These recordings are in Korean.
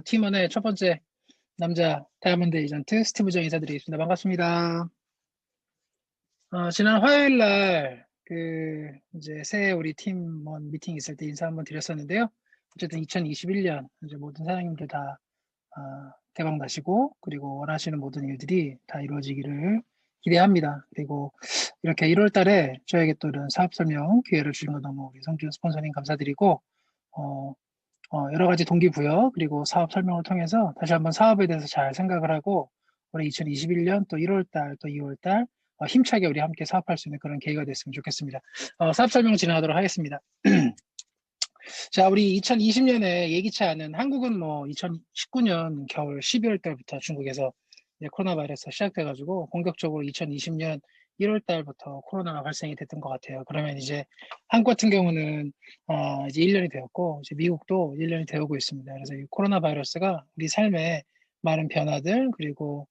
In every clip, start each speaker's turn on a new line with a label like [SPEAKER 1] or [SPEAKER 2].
[SPEAKER 1] 팀원의 첫 번째 남자 다이아몬드 에이전트 스티브 정 인사드리겠습니다. 반갑습니다. 지난 화요일 날 이제 새해 우리 팀원 미팅 있을 때 인사 한번 드렸었는데요. 어쨌든 2021년 이제 모든 사장님들 다 대박 나시고 그리고 원하시는 모든 일들이 다 이루어지기를 기대합니다. 그리고 이렇게 1월 달에 저에게 또 이런 사업 설명 기회를 주신 거 너무 우리 성준 스폰서님 감사드리고 어, 여러 가지 동기부여 그리고 사업 설명을 통해서 다시 한번 사업에 대해서 잘 생각을 하고 올해 2021년 또 1월 달 또 2월 달 힘차게 우리 함께 사업할 수 있는 그런 계기가 됐으면 좋겠습니다. 사업 설명 진행하도록 하겠습니다. 자, 우리 2020년에 예기치 않은 한국은 뭐 2019년 겨울 12월 달부터 중국에서 이제 코로나 바이러스가 시작돼가지고 본격적으로 2020년 1월 달부터 코로나가 발생이 됐던 것 같아요. 그러면 이제 한국 같은 경우는 이제 1년이 되었고 이제 미국도 1년이 되어오고 있습니다. 그래서 이 코로나 바이러스가 우리 삶에 많은 변화들 그리고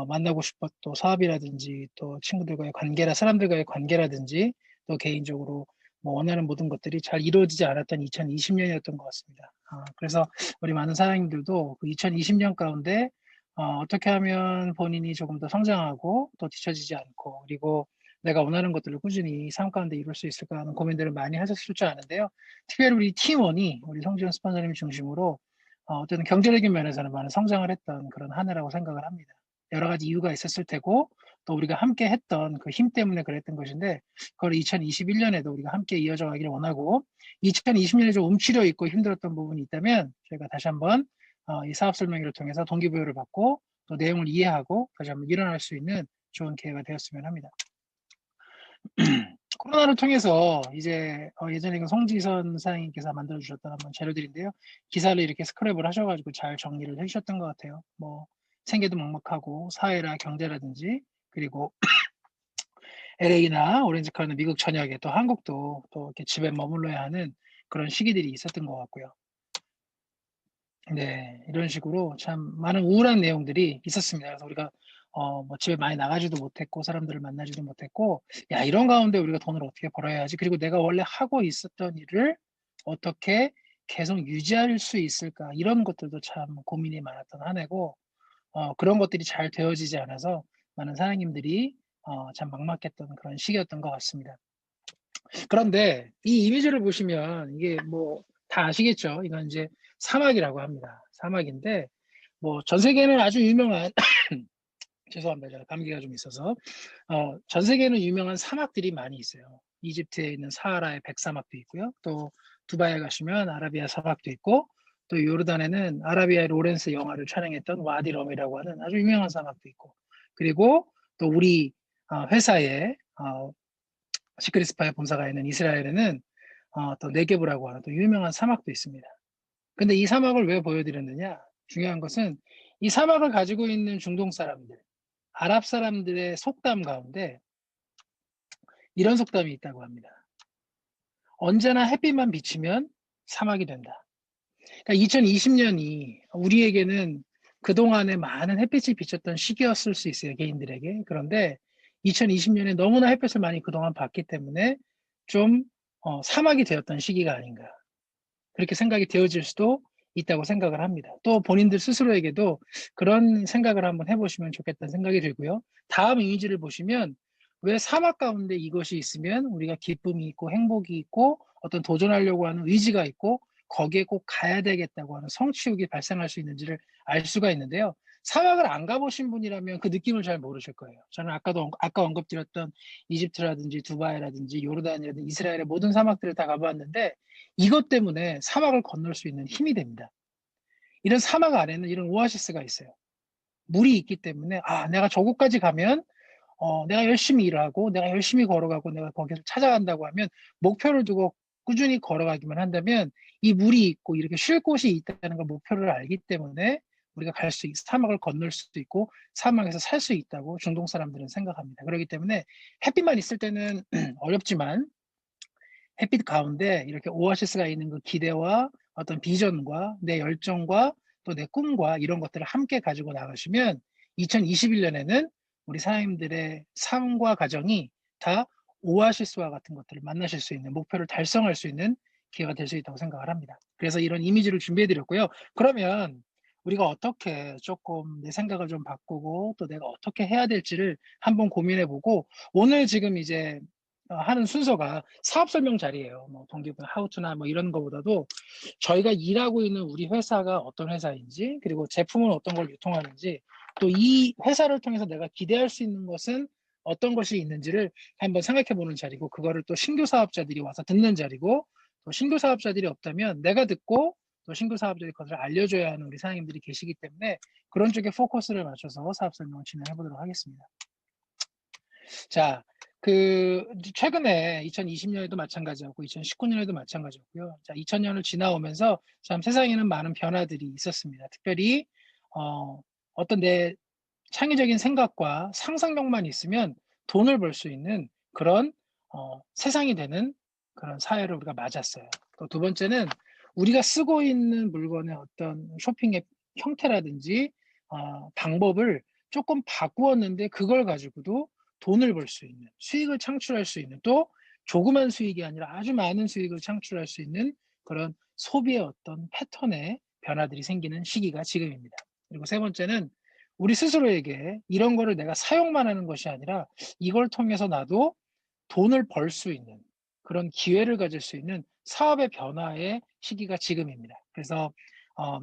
[SPEAKER 1] 만나고 싶었던 사업이라든지 또 친구들과의 관계라 사람들과의 관계라든지 또 개인적으로 뭐 원하는 모든 것들이 잘 이루어지지 않았던 2020년이었던 것 같습니다. 그래서 우리 많은 사장님들도 그 2020년 가운데 어떻게 하면 본인이 조금 더 성장하고 또 뒤처지지 않고 그리고 내가 원하는 것들을 꾸준히 삶 가운데 이룰 수 있을까 하는 고민들을 많이 하셨을 줄 아는데요. 특별히 우리 팀원이 우리 성지현 스폰서님 중심으로 어떤 경제적인 면에서는 많은 성장을 했던 그런 한 해라고 생각을 합니다. 여러 가지 이유가 있었을 테고 또 우리가 함께 했던 그 힘 때문에 그랬던 것인데 그걸 2021년에도 우리가 함께 이어져 가기를 원하고 2020년에 좀 움츠려 있고 힘들었던 부분이 있다면 저희가 다시 한번 이 사업 설명회를 통해서 동기부여를 받고 또 내용을 이해하고 다시 한번 일어날 수 있는 좋은 기회가 되었으면 합니다. 코로나를 통해서 이제 예전에 그 송지선 사장님께서 만들어주셨던 한번 자료들인데요. 기사를 이렇게 스크랩을 하셔가지고 잘 정리를 해주셨던 것 같아요. 뭐 생계도 막막하고 사회나 경제라든지 그리고 LA나 오렌지카운티 미국 전역에 또 한국도 또 이렇게 집에 머물러야 하는 그런 시기들이 있었던 것 같고요. 네, 이런 식으로 참 많은 우울한 내용들이 있었습니다. 그래서 우리가 뭐 집에 많이 나가지도 못했고 사람들을 만나지도 못했고 야 이런 가운데 우리가 돈을 어떻게 벌어야 하지? 그리고 내가 원래 하고 있었던 일을 어떻게 계속 유지할 수 있을까? 이런 것들도 참 고민이 많았던 한 해고 그런 것들이 잘 되어지지 않아서 많은 사장님들이 참 막막했던 그런 시기였던 것 같습니다. 그런데 이 이미지를 보시면 이게 뭐 다 아시겠죠? 이건 이제 사막이라고 합니다. 사막인데 뭐 전 세계는 아주 유명한 죄송합니다. 제가 감기가 좀 있어서 전 세계는 유명한 사막들이 많이 있어요. 이집트에 있는 사하라의 백사막도 있고요. 또 두바이에 가시면 아라비아 사막도 있고 또 요르단에는 아라비아의 로렌스 영화를 촬영했던 와디 럼이라고 하는 아주 유명한 사막도 있고 그리고 또 우리 회사의 시크릿스파이 본사가 있는 이스라엘에는 또 네게브라고 하는 또 유명한 사막도 있습니다. 근데 이 사막을 왜 보여드렸느냐? 중요한 것은 이 사막을 가지고 있는 중동 사람들, 아랍 사람들의 속담 가운데 이런 속담이 있다고 합니다. 언제나 햇빛만 비치면 사막이 된다. 그러니까 2020년이 우리에게는 그동안에 많은 햇빛이 비쳤던 시기였을 수 있어요, 개인들에게. 그런데 2020년에 너무나 햇빛을 많이 그동안 봤기 때문에 좀 사막이 되었던 시기가 아닌가. 그렇게 생각이 되어질 수도 있다고 생각을 합니다. 또 본인들 스스로에게도 그런 생각을 한번 해보시면 좋겠다는 생각이 들고요. 다음 이미지를 보시면 왜 사막 가운데 이것이 있으면 우리가 기쁨이 있고 행복이 있고 어떤 도전하려고 하는 의지가 있고 거기에 꼭 가야 되겠다고 하는 성취욕이 발생할 수 있는지를 알 수가 있는데요. 사막을 안 가보신 분이라면 그 느낌을 잘 모르실 거예요. 저는 아까 언급드렸던 이집트라든지 두바이라든지 요르단이라든지 이스라엘의 모든 사막들을 다 가보았는데 이것 때문에 사막을 건널 수 있는 힘이 됩니다. 이런 사막 안에는 이런 오아시스가 있어요. 물이 있기 때문에 내가 저곳까지 가면 내가 열심히 일하고 내가 열심히 걸어가고 내가 거기서 찾아간다고 하면 목표를 두고 꾸준히 걸어가기만 한다면 이 물이 있고 이렇게 쉴 곳이 있다는 걸 목표를 알기 때문에 우리가 사막을 건널 수도 있고 사막에서 살 수 있다고 중동 사람들은 생각합니다. 그렇기 때문에 햇빛만 있을 때는 어렵지만 햇빛 가운데 이렇게 오아시스가 있는 그 기대와 어떤 비전과 내 열정과 또 내 꿈과 이런 것들을 함께 가지고 나가시면 2021년에는 우리 사장님들의 삶과 가정이 다 오아시스와 같은 것들을 만나실 수 있는 목표를 달성할 수 있는 기회가 될 수 있다고 생각을 합니다. 그래서 이런 이미지를 준비해 드렸고요. 그러면 우리가 어떻게 조금 내 생각을 좀 바꾸고 또 내가 어떻게 해야 될지를 한번 고민해 보고 오늘 지금 이제 하는 순서가 사업 설명 자리예요. 뭐 동기부여 how to나 뭐 이런 거보다도 저희가 일하고 있는 우리 회사가 어떤 회사인지 그리고 제품은 어떤 걸 유통하는지 또 이 회사를 통해서 내가 기대할 수 있는 것은 어떤 것이 있는지를 한번 생각해 보는 자리고 그거를 또 신규 사업자들이 와서 듣는 자리고 또 신규 사업자들이 없다면 내가 듣고 또 신규 사업자들이 그것을 알려줘야 하는 우리 사장님들이 계시기 때문에 그런 쪽에 포커스를 맞춰서 사업 설명을 진행해 보도록 하겠습니다. 자, 최근에 2020년에도 마찬가지였고 2019년에도 마찬가지였고요. 자, 2000년을 지나오면서 참 세상에는 많은 변화들이 있었습니다. 특별히 어떤 내 창의적인 생각과 상상력만 있으면 돈을 벌 수 있는 그런 세상이 되는 그런 사회를 우리가 맞았어요. 또 두 번째는 우리가 쓰고 있는 물건의 어떤 쇼핑 앱 형태라든지 방법을 조금 바꾸었는데 그걸 가지고도 돈을 벌 수 있는 수익을 창출할 수 있는 또 조그만 수익이 아니라 아주 많은 수익을 창출할 수 있는 그런 소비의 어떤 패턴의 변화들이 생기는 시기가 지금입니다. 그리고 세 번째는 우리 스스로에게 이런 거를 내가 사용만 하는 것이 아니라 이걸 통해서 나도 돈을 벌 수 있는 그런 기회를 가질 수 있는 사업의 변화의 시기가 지금입니다. 그래서 어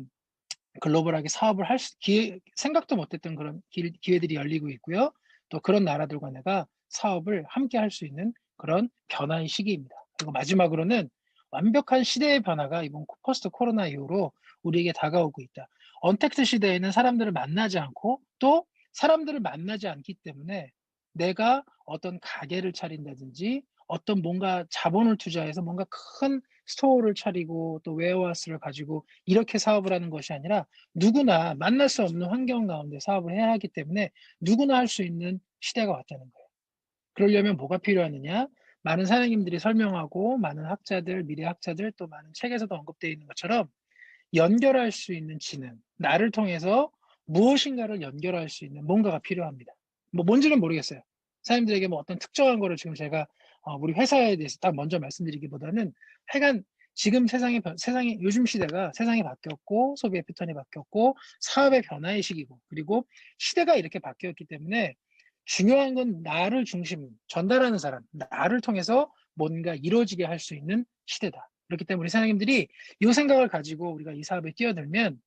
[SPEAKER 1] 글로벌하게 사업을 할 수 기회 생각도 못 했던 그런 기회들이 열리고 있고요. 또 그런 나라들과 내가 사업을 함께 할 수 있는 그런 변화의 시기입니다. 그리고 마지막으로는 완벽한 시대의 변화가 이번 포스트 코로나 이후로 우리에게 다가오고 있다. 언택트 시대에는 사람들을 만나지 않고 또 사람들을 만나지 않기 때문에 내가 어떤 가게를 차린다든지 어떤 뭔가 자본을 투자해서 뭔가 큰 스토어를 차리고 또 웨어하우스를 가지고 이렇게 사업을 하는 것이 아니라 누구나 만날 수 없는 환경 가운데 사업을 해야 하기 때문에 누구나 할 수 있는 시대가 왔다는 거예요. 그러려면 뭐가 필요하느냐? 많은 사장님들이 설명하고 많은 학자들, 미래학자들 또 많은 책에서도 언급되어 있는 것처럼 연결할 수 있는 지능, 나를 통해서 무엇인가를 연결할 수 있는 뭔가가 필요합니다. 뭐 뭔지는 모르겠어요. 사장님들에게 뭐 어떤 특정한 거를 지금 제가 우리 회사에 대해서 딱 먼저 말씀드리기보다는 하여간 지금 세상이 요즘 시대가 세상이 바뀌었고 소비의 패턴이 바뀌었고 사업의 변화의 시기고 그리고 시대가 이렇게 바뀌었기 때문에 중요한 건 나를 중심 전달하는 사람, 나를 통해서 뭔가 이루어지게 할 수 있는 시대다. 그렇기 때문에 우리 사장님들이 이 생각을 가지고 우리가 이 사업에 뛰어들면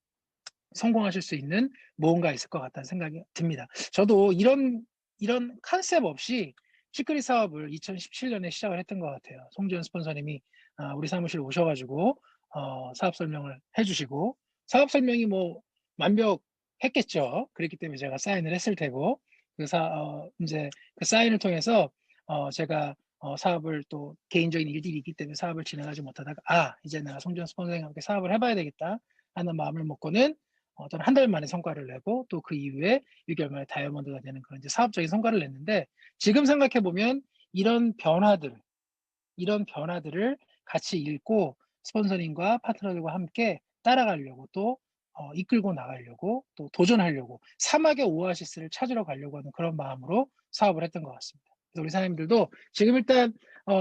[SPEAKER 1] 성공하실 수 있는 무언가 있을 것 같다는 생각이 듭니다. 저도 이런 컨셉 없이 찌끄리 사업을 2017년에 시작을 했던 것 같아요. 송지현 스폰서님이 우리 사무실에 오셔 가지고 사업 설명을 해 주시고 사업 설명이 뭐 완벽했겠죠. 그랬기 때문에 제가 사인을 했을 테고 인제 그 사인을 통해서 제가 사업을 또 개인적인 일들이 있기 때문에 사업을 진행하지 못하다가 '아 이제 내가 송지현 스폰서님과 함께 사업을 해 봐야 되겠다.' 하는 마음을 먹고는 저는 한 달 만에 성과를 내고 또 그 이후에 6 개월 만에 다이아몬드가 되는 그런 이제 사업적인 성과를 냈는데 지금 생각해 보면 이런 변화들, 이런 변화들을 같이 읽고 스폰서님과 파트너들과 함께 따라가려고 또 이끌고 나가려고 또 도전하려고 사막의 오아시스를 찾으러 가려고 하는 그런 마음으로 사업을 했던 것 같습니다. 그래서 우리 사장님들도 지금 일단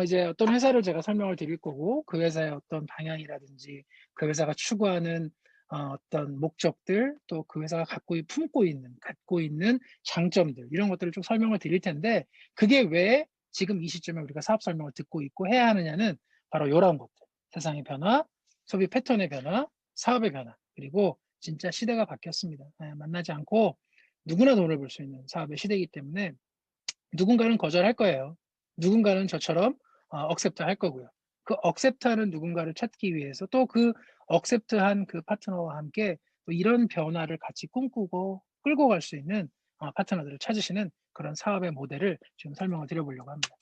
[SPEAKER 1] 이제 어떤 회사를 제가 설명을 드릴 거고 그 회사의 어떤 방향이라든지 그 회사가 추구하는 어떤 목적들 또 그 회사가 갖고 있는 장점들 이런 것들을 좀 설명을 드릴 텐데 그게 왜 지금 이 시점에 우리가 사업 설명을 듣고 있고 해야 하느냐는 바로 요런 것들. 세상의 변화, 소비 패턴의 변화, 사업의 변화, 그리고 진짜 시대가 바뀌었습니다. 만나지 않고 누구나 돈을 벌 수 있는 사업의 시대이기 때문에 누군가는 거절할 거예요. 누군가는 저처럼 억셉트 할 거고요. 그 억셉트하는 누군가를 찾기 위해서 또 그 억셉트한 그 파트너와 함께 또 이런 변화를 같이 꿈꾸고 끌고 갈 수 있는 파트너들을 찾으시는 그런 사업의 모델을 지금 설명을 드려 보려고 합니다.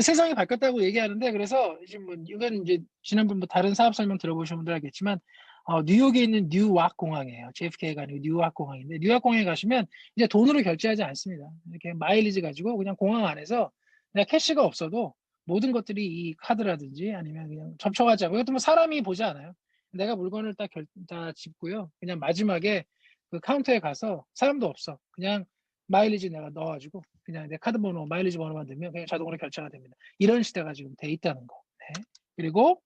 [SPEAKER 1] 세상이 바뀌었다고 얘기하는데 그래서 지금 뭐 이건 이제 지난번 뭐 다른 사업 설명 들어보신 분들 알겠지만 뉴욕에 있는 뉴왁 공항이에요. JFK가 아니고 뉴왁 공항인데 뉴욕 공항에 가시면 이제 돈으로 결제하지 않습니다. 이렇게 마일리지 가지고 그냥 공항 안에서 내가 캐시가 없어도 모든 것들이 이 카드라든지 아니면 그냥 접촉하지 않고 이것도 뭐 사람이 보지 않아요. 내가 물건을 다 짚고요. 그냥 마지막에 그 카운터에 가서 사람도 없어. 그냥 마일리지 내가 넣어 가지고 그냥 내 카드 번호 마일리지 번호만 넣으면 그냥 자동으로 결제가 됩니다. 이런 시대가 지금 돼 있다는 거. 네. 그리고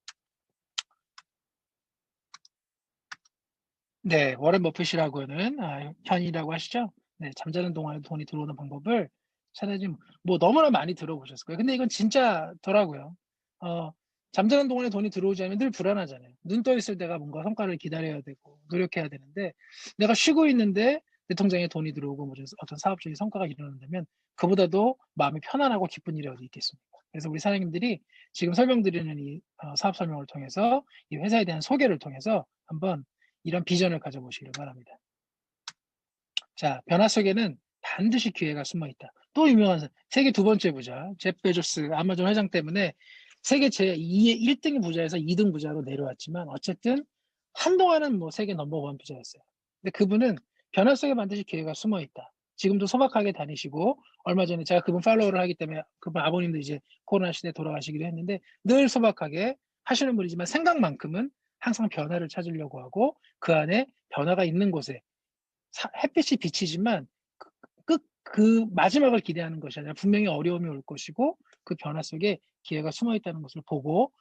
[SPEAKER 1] 네, 워렌 버핏이라고는 현이라고 하시죠? 네, 잠자는 동안에 돈이 들어오는 방법을 찾아지 뭐 너무나 많이 들어보셨을 거예요. 근데 이건 진짜더라고요. 어, 잠자는 동안에 돈이 들어오지 않으면 늘 불안하잖아요. 눈 떠 있을 때가 뭔가 성과를 기다려야 되고 노력해야 되는데 내가 쉬고 있는데 내 통장에 돈이 들어오고 뭐 어떤 사업적인 성과가 일어난다면 그보다도 마음이 편안하고 기쁜 일이 어디 있겠습니까? 그래서 우리 사장님들이 지금 설명드리는 이 사업 설명을 통해서 이 회사에 대한 소개를 통해서 한번 이런 비전을 가져보시길 바랍니다. 자, 변화 속에는 반드시 기회가 숨어 있다. 또 유명한 세계 두 번째 부자 제프 베조스 아마존 회장 때문에 세계 제2의 1등 부자에서 2등 부자로 내려왔지만 어쨌든 한동안은 뭐 세계 넘버원 부자였어요. 근데 그분은 변화 속에 반드시 기회가 숨어 있다. 지금도 소박하게 다니시고 얼마 전에 제가 그분 팔로우를 하기 때문에 그분 아버님도 이제 코로나 시대에 돌아가시기도 했는데 늘 소박하게 하시는 분이지만 생각만큼은 항상 변화를 찾으려고 하고 그 안에 변화가 있는 곳에 햇빛이 비치지만 그 마지막을 기대하는 것이 아니라 분명히 어려움이 올 것이고 그 변화 속에 기회가 숨어 있다는 것을 보고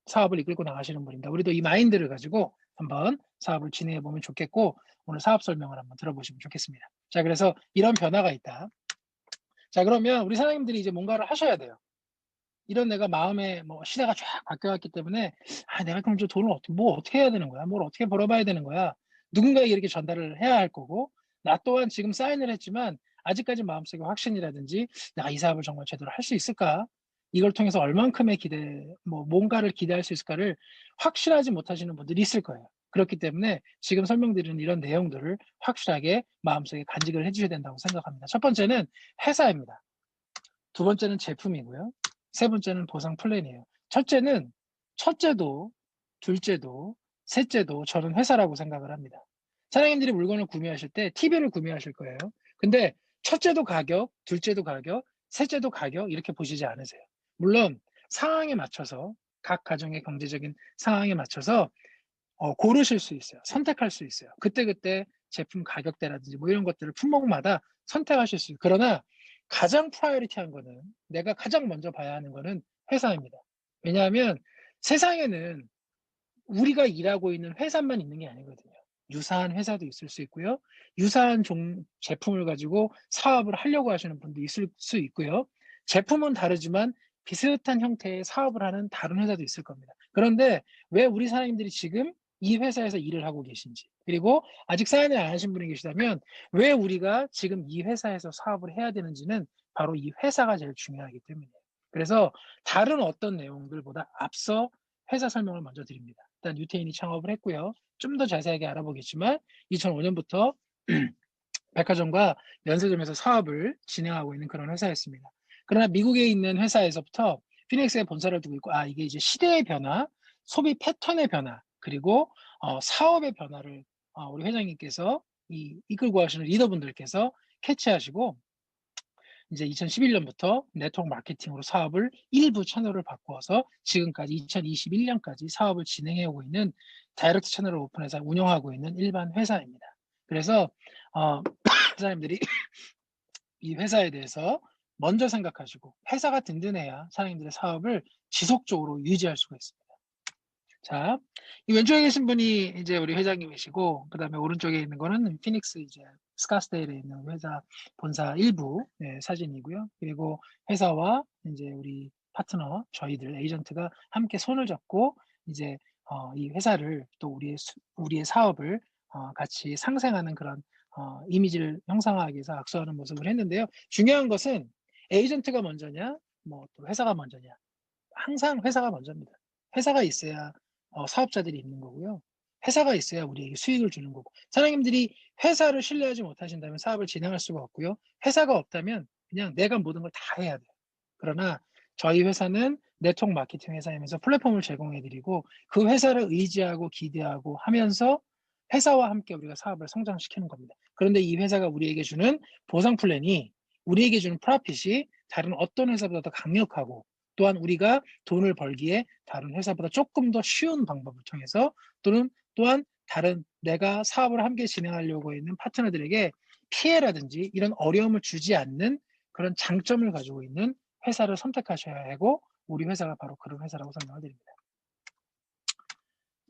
[SPEAKER 1] 사업을 이끌고 나가시는 분입니다. 우리도 이 마인드를 가지고 한번 사업을 진행해 보면 좋겠고 오늘 사업 설명을 한번 들어보시면 좋겠습니다. 자, 그래서 이런 변화가 있다. 자, 그러면 우리 사장님들이 이제 뭔가를 하셔야 돼요. 이런 내가 마음에 뭐 시대가 쫙 바뀌어왔기 때문에 내가 그럼 저 돈을 어떻게 해야 되는 거야? 뭘 어떻게 벌어봐야 되는 거야? 누군가에게 이렇게 전달을 해야 할 거고 나 또한 지금 사인을 했지만 아직까지 마음속에 확신이라든지 내가 이 사업을 정말 제대로 할 수 있을까? 이걸 통해서 얼만큼의 뭔가를 기대할 수 있을까를 확실하지 못하시는 분들이 있을 거예요. 그렇기 때문에 지금 설명드리는 이런 내용들을 확실하게 마음속에 간직을 해주셔야 된다고 생각합니다. 첫 번째는 회사입니다. 두 번째는 제품이고요. 세 번째는 보상 플랜이에요. 첫째도, 둘째도, 셋째도 저는 회사라고 생각을 합니다. 사장님들이 물건을 구매하실 때 TV를 구매하실 거예요. 근데 첫째도 가격, 둘째도 가격, 셋째도 가격 이렇게 보시지 않으세요. 물론 상황에 맞춰서 각 가정의 경제적인 상황에 맞춰서 고르실 수 있어요. 선택할 수 있어요. 그때그때 제품 가격대라든지 뭐 이런 것들을 품목마다 선택하실 수 있어요. 그러나 가장 프라이어리티한 거는 내가 가장 먼저 봐야 하는 거는 회사입니다. 왜냐하면 세상에는 우리가 일하고 있는 회사만 있는 게 아니거든요. 유사한 회사도 있을 수 있고요. 유사한 제품을 가지고 사업을 하려고 하시는 분도 있을 수 있고요. 제품은 다르지만 비슷한 형태의 사업을 하는 다른 회사도 있을 겁니다. 그런데 왜 우리 사장님들이 지금 이 회사에서 일을 하고 계신지, 그리고 아직 사인을 안 하신 분이 계시다면 왜 우리가 지금 이 회사에서 사업을 해야 되는지는 바로 이 회사가 제일 중요하기 때문이에요. 그래서 다른 어떤 내용들보다 앞서 회사 설명을 먼저 드립니다. 일단 유태인이 창업을 했고요. 좀 더 자세하게 알아보겠지만 2005년부터 백화점과 면세점에서 사업을 진행하고 있는 그런 회사였습니다. 그러나 미국에 있는 회사에서부터 피닉스에 본사를 두고 있고 이게 이제 시대의 변화, 소비 패턴의 변화, 그리고 사업의 변화를 우리 회장님께서 이끌고 하시는 리더분들께서 캐치하시고 이제 2011년부터 네트워크 마케팅으로 사업을 일부 채널을 바꾸어서 지금까지 2021년까지 사업을 진행해 오고 있는 다이렉트 채널을 오픈해서 운영하고 있는 일반 회사입니다. 그래서 사장님들이 이 회사에 대해서 먼저 생각하시고 회사가 든든해야 사장님들의 사업을 지속적으로 유지할 수가 있습니다. 자, 이 왼쪽에 계신 분이 이제 우리 회장님이시고, 그 다음에 오른쪽에 있는 거는 피닉스 이제 스카스데일에 있는 회사 본사 일부 사진이고요. 그리고 회사와 이제 우리 파트너 저희들 에이전트가 함께 손을 잡고 이제 이 회사를 또 우리의 사업을 같이 상생하는 그런 이미지를 형상화하기 위해서 악수하는 모습을 했는데요. 중요한 것은 에이전트가 먼저냐, 뭐 또 회사가 먼저냐. 항상 회사가 먼저입니다. 회사가 있어야 사업자들이 있는 거고요. 회사가 있어야 우리에게 수익을 주는 거고. 사장님들이 회사를 신뢰하지 못하신다면 사업을 진행할 수가 없고요. 회사가 없다면 그냥 내가 모든 걸 다 해야 돼요. 그러나 저희 회사는 네트워크 마케팅 회사이면서 플랫폼을 제공해 드리고 그 회사를 의지하고 기대하고 하면서 회사와 함께 우리가 사업을 성장시키는 겁니다. 그런데 이 회사가 우리에게 주는 보상 플랜이 우리에게 주는 프로핏이 다른 어떤 회사보다 더 강력하고 또한 우리가 돈을 벌기에 다른 회사보다 조금 더 쉬운 방법을 통해서 또한 다른 내가 사업을 함께 진행하려고 있는 파트너들에게 피해라든지 이런 어려움을 주지 않는 그런 장점을 가지고 있는 회사를 선택하셔야 하고 우리 회사가 바로 그런 회사라고 설명을 드립니다.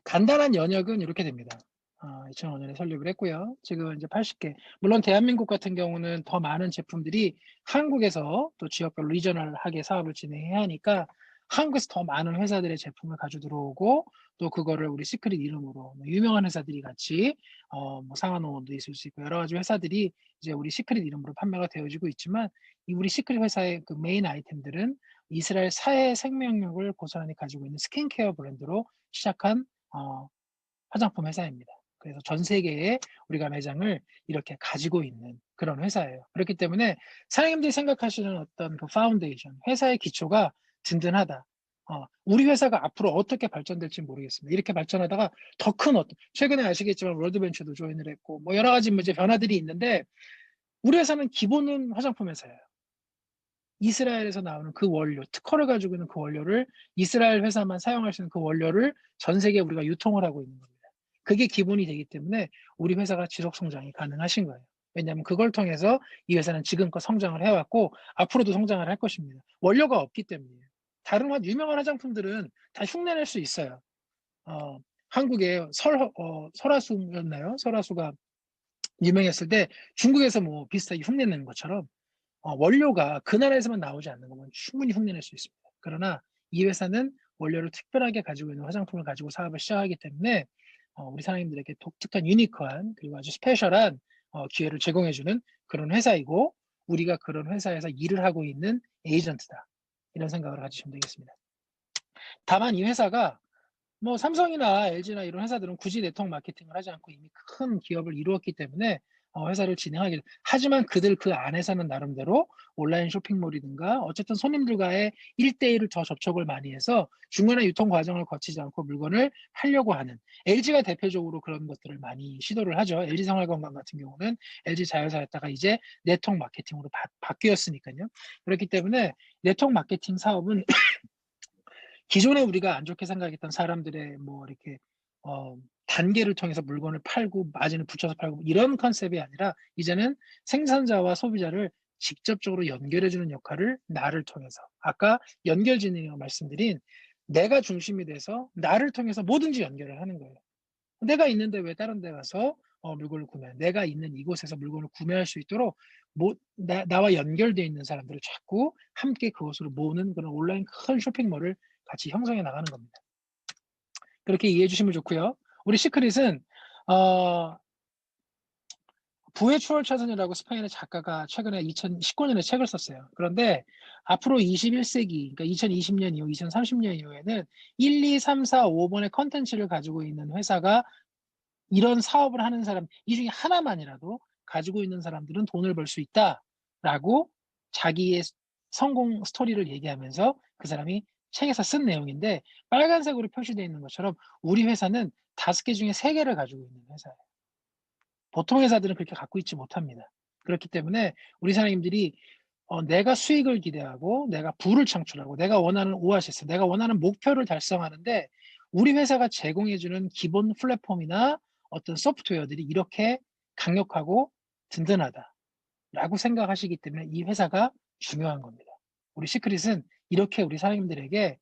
[SPEAKER 1] 간단한 연역은 이렇게 됩니다. 2005년에 설립을 했고요. 지금 이제 80개. 물론 대한민국 같은 경우는 더 많은 제품들이 한국에서 또 지역별로 리저널하게 사업을 진행해야 하니까 한국에서 더 많은 회사들의 제품을 가지고 들어오고 또 그거를 우리 시크릿 이름으로 뭐 유명한 회사들이 같이 뭐 상하노원도 있을 수 있고 여러 가지 회사들이 이제 우리 시크릿 이름으로 판매가 되어지고 있지만 이 우리 시크릿 회사의 그 메인 아이템들은 이스라엘 사회 생명력을 고스란히 가지고 있는 스킨케어 브랜드로 시작한 화장품 회사입니다. 그래서 전 세계에 우리가 매장을 이렇게 가지고 있는 그런 회사예요. 그렇기 때문에 사장님들이 생각하시는 어떤 그 파운데이션, 회사의 기초가 든든하다. 우리 회사가 앞으로 어떻게 발전될지 모르겠습니다. 이렇게 발전하다가 더 큰 최근에 아시겠지만 월드벤처도 조인을 했고 뭐 여러 가지 뭐 이제 변화들이 있는데 우리 회사는 기본은 화장품 회사예요. 이스라엘에서 나오는 그 원료, 특허를 가지고 있는 그 원료를 이스라엘 회사만 사용할 수 있는 그 원료를 전 세계에 우리가 유통을 하고 있는 겁니다. 그게 기본이 되기 때문에 우리 회사가 지속 성장이 가능하신 거예요. 왜냐하면 그걸 통해서 이 회사는 지금껏 성장을 해왔고 앞으로도 성장을 할 것입니다. 원료가 없기 때문이에요. 다른 유명한 화장품들은 다 흉내낼 수 있어요. 한국에 설화수였나요? 설화수가 유명했을 때 중국에서 뭐 비슷하게 흉내내는 것처럼 원료가 그 나라에서만 나오지 않는 거면 충분히 흉내낼 수 있습니다. 그러나 이 회사는 원료를 특별하게 가지고 있는 화장품을 가지고 사업을 시작하기 때문에 우리 사장님들에게 독특한 유니크한 그리고 아주 스페셜한 기회를 제공해주는 그런 회사이고 우리가 그런 회사에서 일을 하고 있는 에이전트다. 이런 생각을 가지시면 되겠습니다. 다만 이 회사가 뭐 삼성이나 LG나 이런 회사들은 굳이 네트워크 마케팅을 하지 않고 이미 큰 기업을 이루었기 때문에 회사를 진행하게 하지만 그들 그 안에서는 나름대로 온라인 쇼핑몰이든가 어쨌든 손님들과의 1대1을 더 접촉을 많이 해서 중간에 유통 과정을 거치지 않고 물건을 팔려고 하는 LG가 대표적으로 그런 것들을 많이 시도를 하죠. LG생활건강 같은 경우는 LG 자회사였다가 이제 네트워크 마케팅으로 바뀌었으니까요. 그렇기 때문에 네트워크 마케팅 사업은 기존에 우리가 안 좋게 생각했던 사람들의 뭐 이렇게 단계를 통해서 물건을 팔고 마진을 붙여서 팔고 이런 컨셉이 아니라 이제는 생산자와 소비자를 직접적으로 연결해 주는 역할을 나를 통해서 아까 연결진이라고 말씀드린 내가 중심이 돼서 나를 통해서 뭐든지 연결을 하는 거예요. 내가 있는데 왜 다른 데 가서 물건을 내가 있는 이곳에서 물건을 구매할 수 있도록 나와 연결되어 있는 사람들을 자꾸 함께 그곳으로 모으는 그런 온라인 큰 쇼핑몰을 같이 형성해 나가는 겁니다. 그렇게 이해해 주시면 좋고요. 우리 시크릿은 어 부의 추월차선이라고 스페인의 작가가 최근에 2019년에 책을 썼어요. 그런데 앞으로 21세기 그러니까 2020년 이후 2030년 이후에는 1, 2, 3, 4, 5번의 컨텐츠를 가지고 있는 회사가 이런 사업을 하는 사람 이 중에 하나만이라도 가지고 있는 사람들은 돈을 벌 수 있다라고 자기의 성공 스토리를 얘기하면서 그 사람이 책에서 쓴 내용인데 빨간색으로 표시되어 있는 것처럼 우리 회사는 5개 중에 3개를 가지고 있는 회사예요. 보통 회사들은 그렇게 갖고 있지 못합니다. 그렇기 때문에 우리 사장님들이 내가 수익을 기대하고 내가 부를 창출하고 내가 원하는 오아시스, 내가 원하는 목표를 달성하는데 우리 회사가 제공해 주는 기본 플랫폼이나 어떤 소프트웨어들이 이렇게 강력하고 든든하다라고 생각하시기 때문에 이 회사가 중요한 겁니다. 우리 시크릿은 이렇게 우리 사장님들에게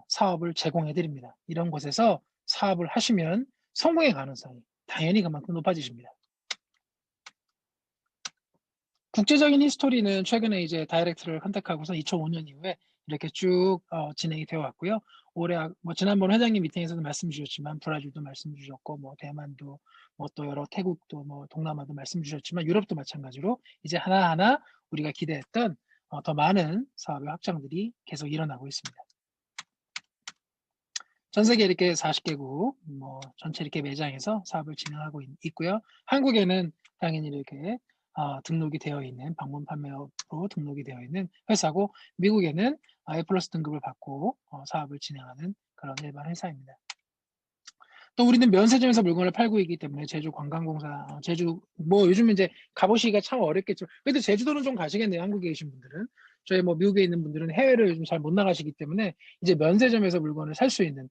[SPEAKER 1] 사업을 제공해 드립니다. 이런 곳에서 사업을 하시면 성공의 가능성이 당연히 그만큼 높아지십니다. 국제적인 히스토리는 최근에 이제 다이렉트를 컨택하고서 2005년 이후에 이렇게 쭉 진행이 되어 왔고요. 올해 뭐 지난번 회장님 미팅에서도 말씀 주셨지만 브라질도 말씀 주셨고 뭐 대만도 뭐 또 여러 태국도 뭐 동남아도 말씀 주셨지만 유럽도 마찬가지로 이제 하나하나 우리가 기대했던 더 많은 사업의 확장들이 계속 일어나고 있습니다. 전 세계 이렇게 40개국 뭐 전체 이렇게 매장에서 사업을 진행하고 있고요. 한국에는 당연히 이렇게 등록이 되어 있는 방문 판매업으로 등록이 되어 있는 회사고 미국에는 A+ 등급을 받고 사업을 진행하는 그런 일반 회사입니다. 또 우리는 면세점에서 물건을 팔고 있기 때문에 제주 관광공사, 제주 뭐 요즘 이제 가보시기가 참 어렵겠죠. 그래도 제주도는 좀 가시겠네요. 한국에 계신 분들은. 저희 뭐 미국에 있는 분들은 해외를 요즘 잘 못 나가시기 때문에 이제 면세점에서 물건을 살 수 있는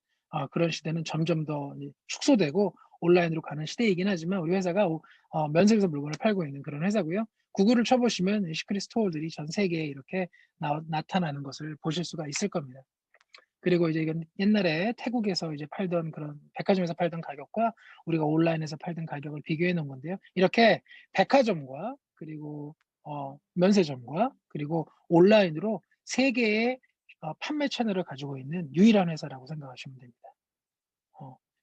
[SPEAKER 1] 그런 시대는 점점 더 축소되고 온라인으로 가는 시대이긴 하지만 우리 회사가 면세점에서 물건을 팔고 있는 그런 회사고요. 구글을 쳐보시면 시크릿 스토어들이 전 세계에 이렇게 나타나는 것을 보실 수가 있을 겁니다. 그리고 이제 이건 옛날에 태국에서 이제 팔던 그런 백화점에서 팔던 가격과 우리가 온라인에서 팔던 가격을 비교해 놓은 건데요. 이렇게 백화점과 그리고 면세점과 그리고 온라인으로 세 개의 판매 채널을 가지고 있는 유일한 회사라고 생각하시면 됩니다.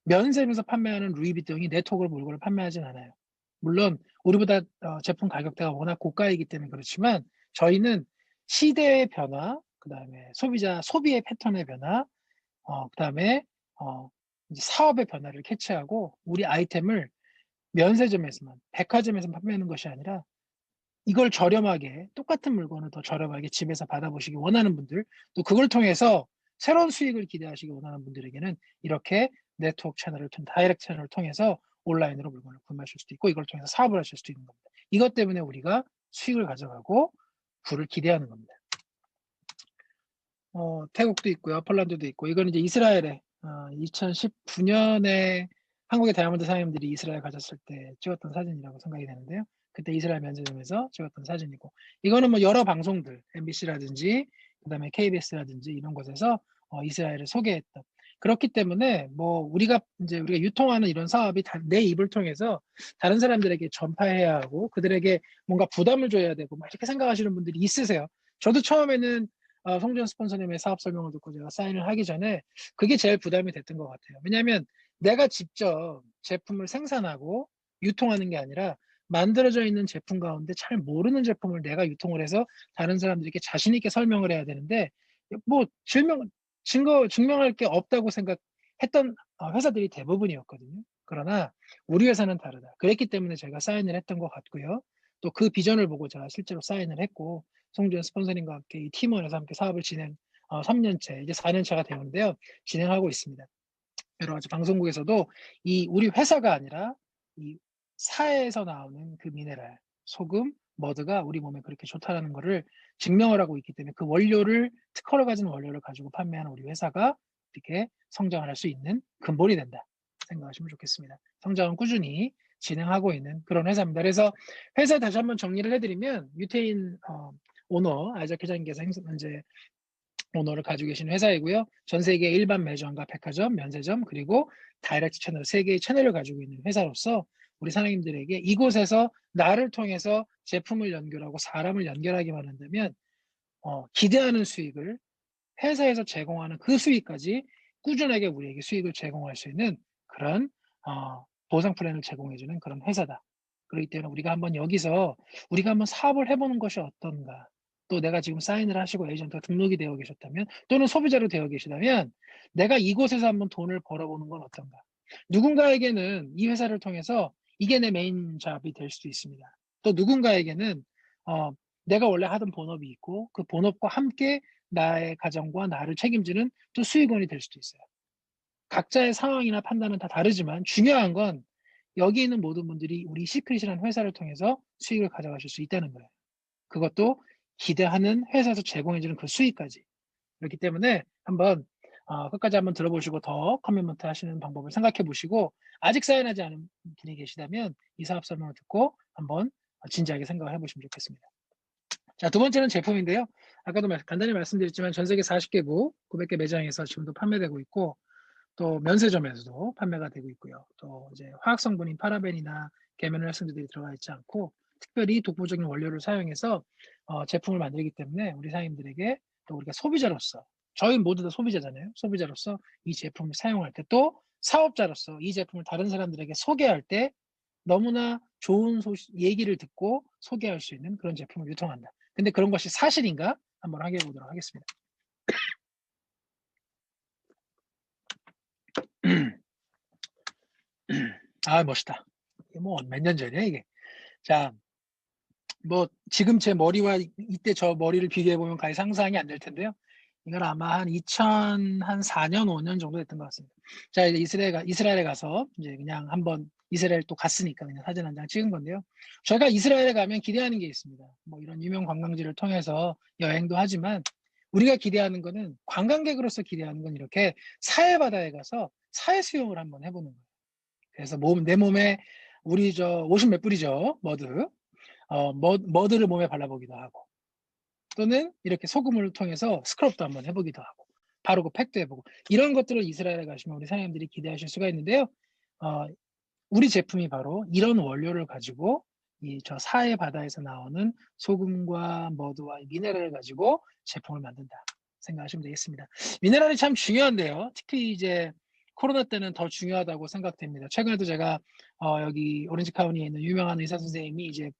[SPEAKER 1] 면세점에서 판매하는 루이비통이 네트워크로 물건을 판매하진 않아요. 물론 우리보다 제품 가격대가 워낙 고가이기 때문에 그렇지만 저희는 시대의 변화, 그다음에 소비의 패턴의 변화, 그다음에 이제 사업의 변화를 캐치하고 우리 아이템을 면세점에서만, 백화점에서 판매하는 것이 아니라 이걸 저렴하게, 똑같은 물건을 더 저렴하게 집에서 받아보시기 원하는 분들, 또 그걸 통해서 새로운 수익을 기대하시기 원하는 분들에게는 이렇게 네트워크 채널을 다이렉트 채널을 통해서 온라인으로 물건을 구매하실 수도 있고 이걸 통해서 사업을 하실 수도 있는 겁니다. 이것 때문에 우리가 수익을 가져가고 부를 기대하는 겁니다. 태국도 있고요. 폴란드도 있고 이건 이제 이스라엘에 2019년에 한국의 다이아몬드 사장님들이 이스라엘 가셨을 때 찍었던 사진이라고 생각이 되는데요. 그때 이스라엘 면세점에서 찍었던 사진이고 이거는 뭐 여러 방송들 MBC라든지 그다음에 KBS라든지 이런 곳에서 이스라엘을 소개했던 그렇기 때문에 뭐 우리가 유통하는 이런 사업이 내 입을 통해서 다른 사람들에게 전파해야 하고 그들에게 뭔가 부담을 줘야 되고 막 이렇게 생각하시는 분들이 있으세요. 저도 처음에는 송지현 스폰서님의 사업 설명을 듣고 제가 사인을 하기 전에 그게 제일 부담이 됐던 것 같아요. 왜냐하면 내가 직접 제품을 생산하고 유통하는 게 아니라 만들어져 있는 제품 가운데 잘 모르는 제품을 내가 유통을 해서 다른 사람들에게 자신 있게 설명을 해야 되는데 뭐 증명할 게 없다고 생각했던 회사들이 대부분이었거든요. 그러나 우리 회사는 다르다. 그랬기 때문에 제가 사인을 했던 것 같고요. 또 그 비전을 보고 제가 실제로 사인을 했고 송지현 스폰서님과 함께 이 팀원에서 함께 사업을 3년째, 이제 4년차가 되는데요. 진행하고 있습니다. 여러 가지 방송국에서도 우리 회사가 아니라 이 사회에서 나오는 그 미네랄, 소금, 머드가 우리 몸에 그렇게 좋다라는 거를 증명을 하고 있기 때문에 그 특허를 가진 원료를 가지고 판매하는 우리 회사가 이렇게 성장을 할 수 있는 근본이 된다 생각하시면 좋겠습니다. 성장은 꾸준히 진행하고 있는 그런 회사입니다. 그래서 회사 다시 한번 정리를 해드리면 유태인 오너 아이작 회장님께서 현재 오너를 가지고 계신 회사이고요. 전 세계 일반 매점과 백화점, 면세점 그리고 다이렉트 채널 3개의 채널을 가지고 있는 회사로서 우리 사장님들에게 이곳에서 나를 통해서 제품을 연결하고 사람을 연결하기만 한다면 기대하는 수익을 회사에서 제공하는 그 수익까지 꾸준하게 우리에게 수익을 제공할 수 있는 그런 보상 플랜을 제공해주는 그런 회사다. 그렇기 때문에 우리가 한번 사업을 해보는 것이 어떤가. 또 내가 지금 사인을 하시고 에이전트가 등록이 되어 계셨다면 또는 소비자로 되어 계시다면 내가 이곳에서 한번 돈을 벌어보는 건 어떤가. 누군가에게는 이 회사를 통해서 이게 내 메인 잡이 될 수도 있습니다. 또 누군가에게는 내가 원래 하던 본업이 있고 그 본업과 함께 나의 가정과 나를 책임지는 또 수익원이 될 수도 있어요. 각자의 상황이나 판단은 다 다르지만 중요한 건 여기 있는 모든 분들이 우리 시크릿이라는 회사를 통해서 수익을 가져가실 수 있다는 거예요. 그것도 기대하는 회사에서 제공해주는 그 수익까지. 그렇기 때문에 끝까지 한번 들어보시고 더 커미먼트 하시는 방법을 생각해 보시고 아직 사인하지 않은 분이 계시다면 이 사업 설명을 듣고 한번 진지하게 생각을 해보시면 좋겠습니다. 자, 두 번째는 제품인데요. 아까도 간단히 말씀드렸지만 전 세계 40개국 900개 매장에서 지금도 판매되고 있고 또 면세점에서도 판매가 되고 있고요. 또 이제 화학 성분인 파라벤이나 계면을 활성제들이 들어가 있지 않고 특별히 독보적인 원료를 사용해서 제품을 만들기 때문에 우리 사장님들에게 또 우리가 소비자로서 저희 모두 다 소비자잖아요. 소비자로서 이 제품을 사용할 때 또 사업자로서 이 제품을 다른 사람들에게 소개할 때 너무나 좋은 얘기를 듣고 소개할 수 있는 그런 제품을 유통한다. 근데 그런 것이 사실인가? 한번 확인해 보도록 하겠습니다. 아, 멋있다. 이게 뭐 몇 년 전이야, 이게. 자, 뭐 지금 제 머리와 이때 저 머리를 비교해 보면 거의 상상이 안 될 텐데요. 이건 아마 한 2004년, 5년 정도 됐던 것 같습니다. 자, 이제 이스라엘에 가서 이제 그냥 한번 이스라엘 또 갔으니까 그냥 사진 한 장 찍은 건데요. 저희가 이스라엘에 가면 기대하는 게 있습니다. 뭐 이런 유명 관광지를 통해서 여행도 하지만 우리가 기대하는 거는 관광객으로서 기대하는 건 이렇게 사해 바다에 가서 사해 수영을 한번 해보는 거예요. 그래서 내 몸에 우리 50 몇 불이죠, 머드. 머드를 몸에 발라보기도 하고, 또는 이렇게 소금을 통해서 스크럽도 한번 해보기도 하고, 바르고 팩도 해보고, 이런 것들을 이스라엘에 가시면 우리 사장님들이 기대하실 수가 있는데요. 어, 우리 제품이 바로 이런 원료를 가지고 저 사해 바다에서 나오는 소금과 머드와 미네랄을 가지고 제품을 만든다 생각하시면 되겠습니다. 미네랄이 참 중요한데요. 특히 이제 코로나 때는 더 중요하다고 생각됩니다. 최근에도 제가 여기 오렌지 카운티에 있는 유명한 의사 선생님이 이제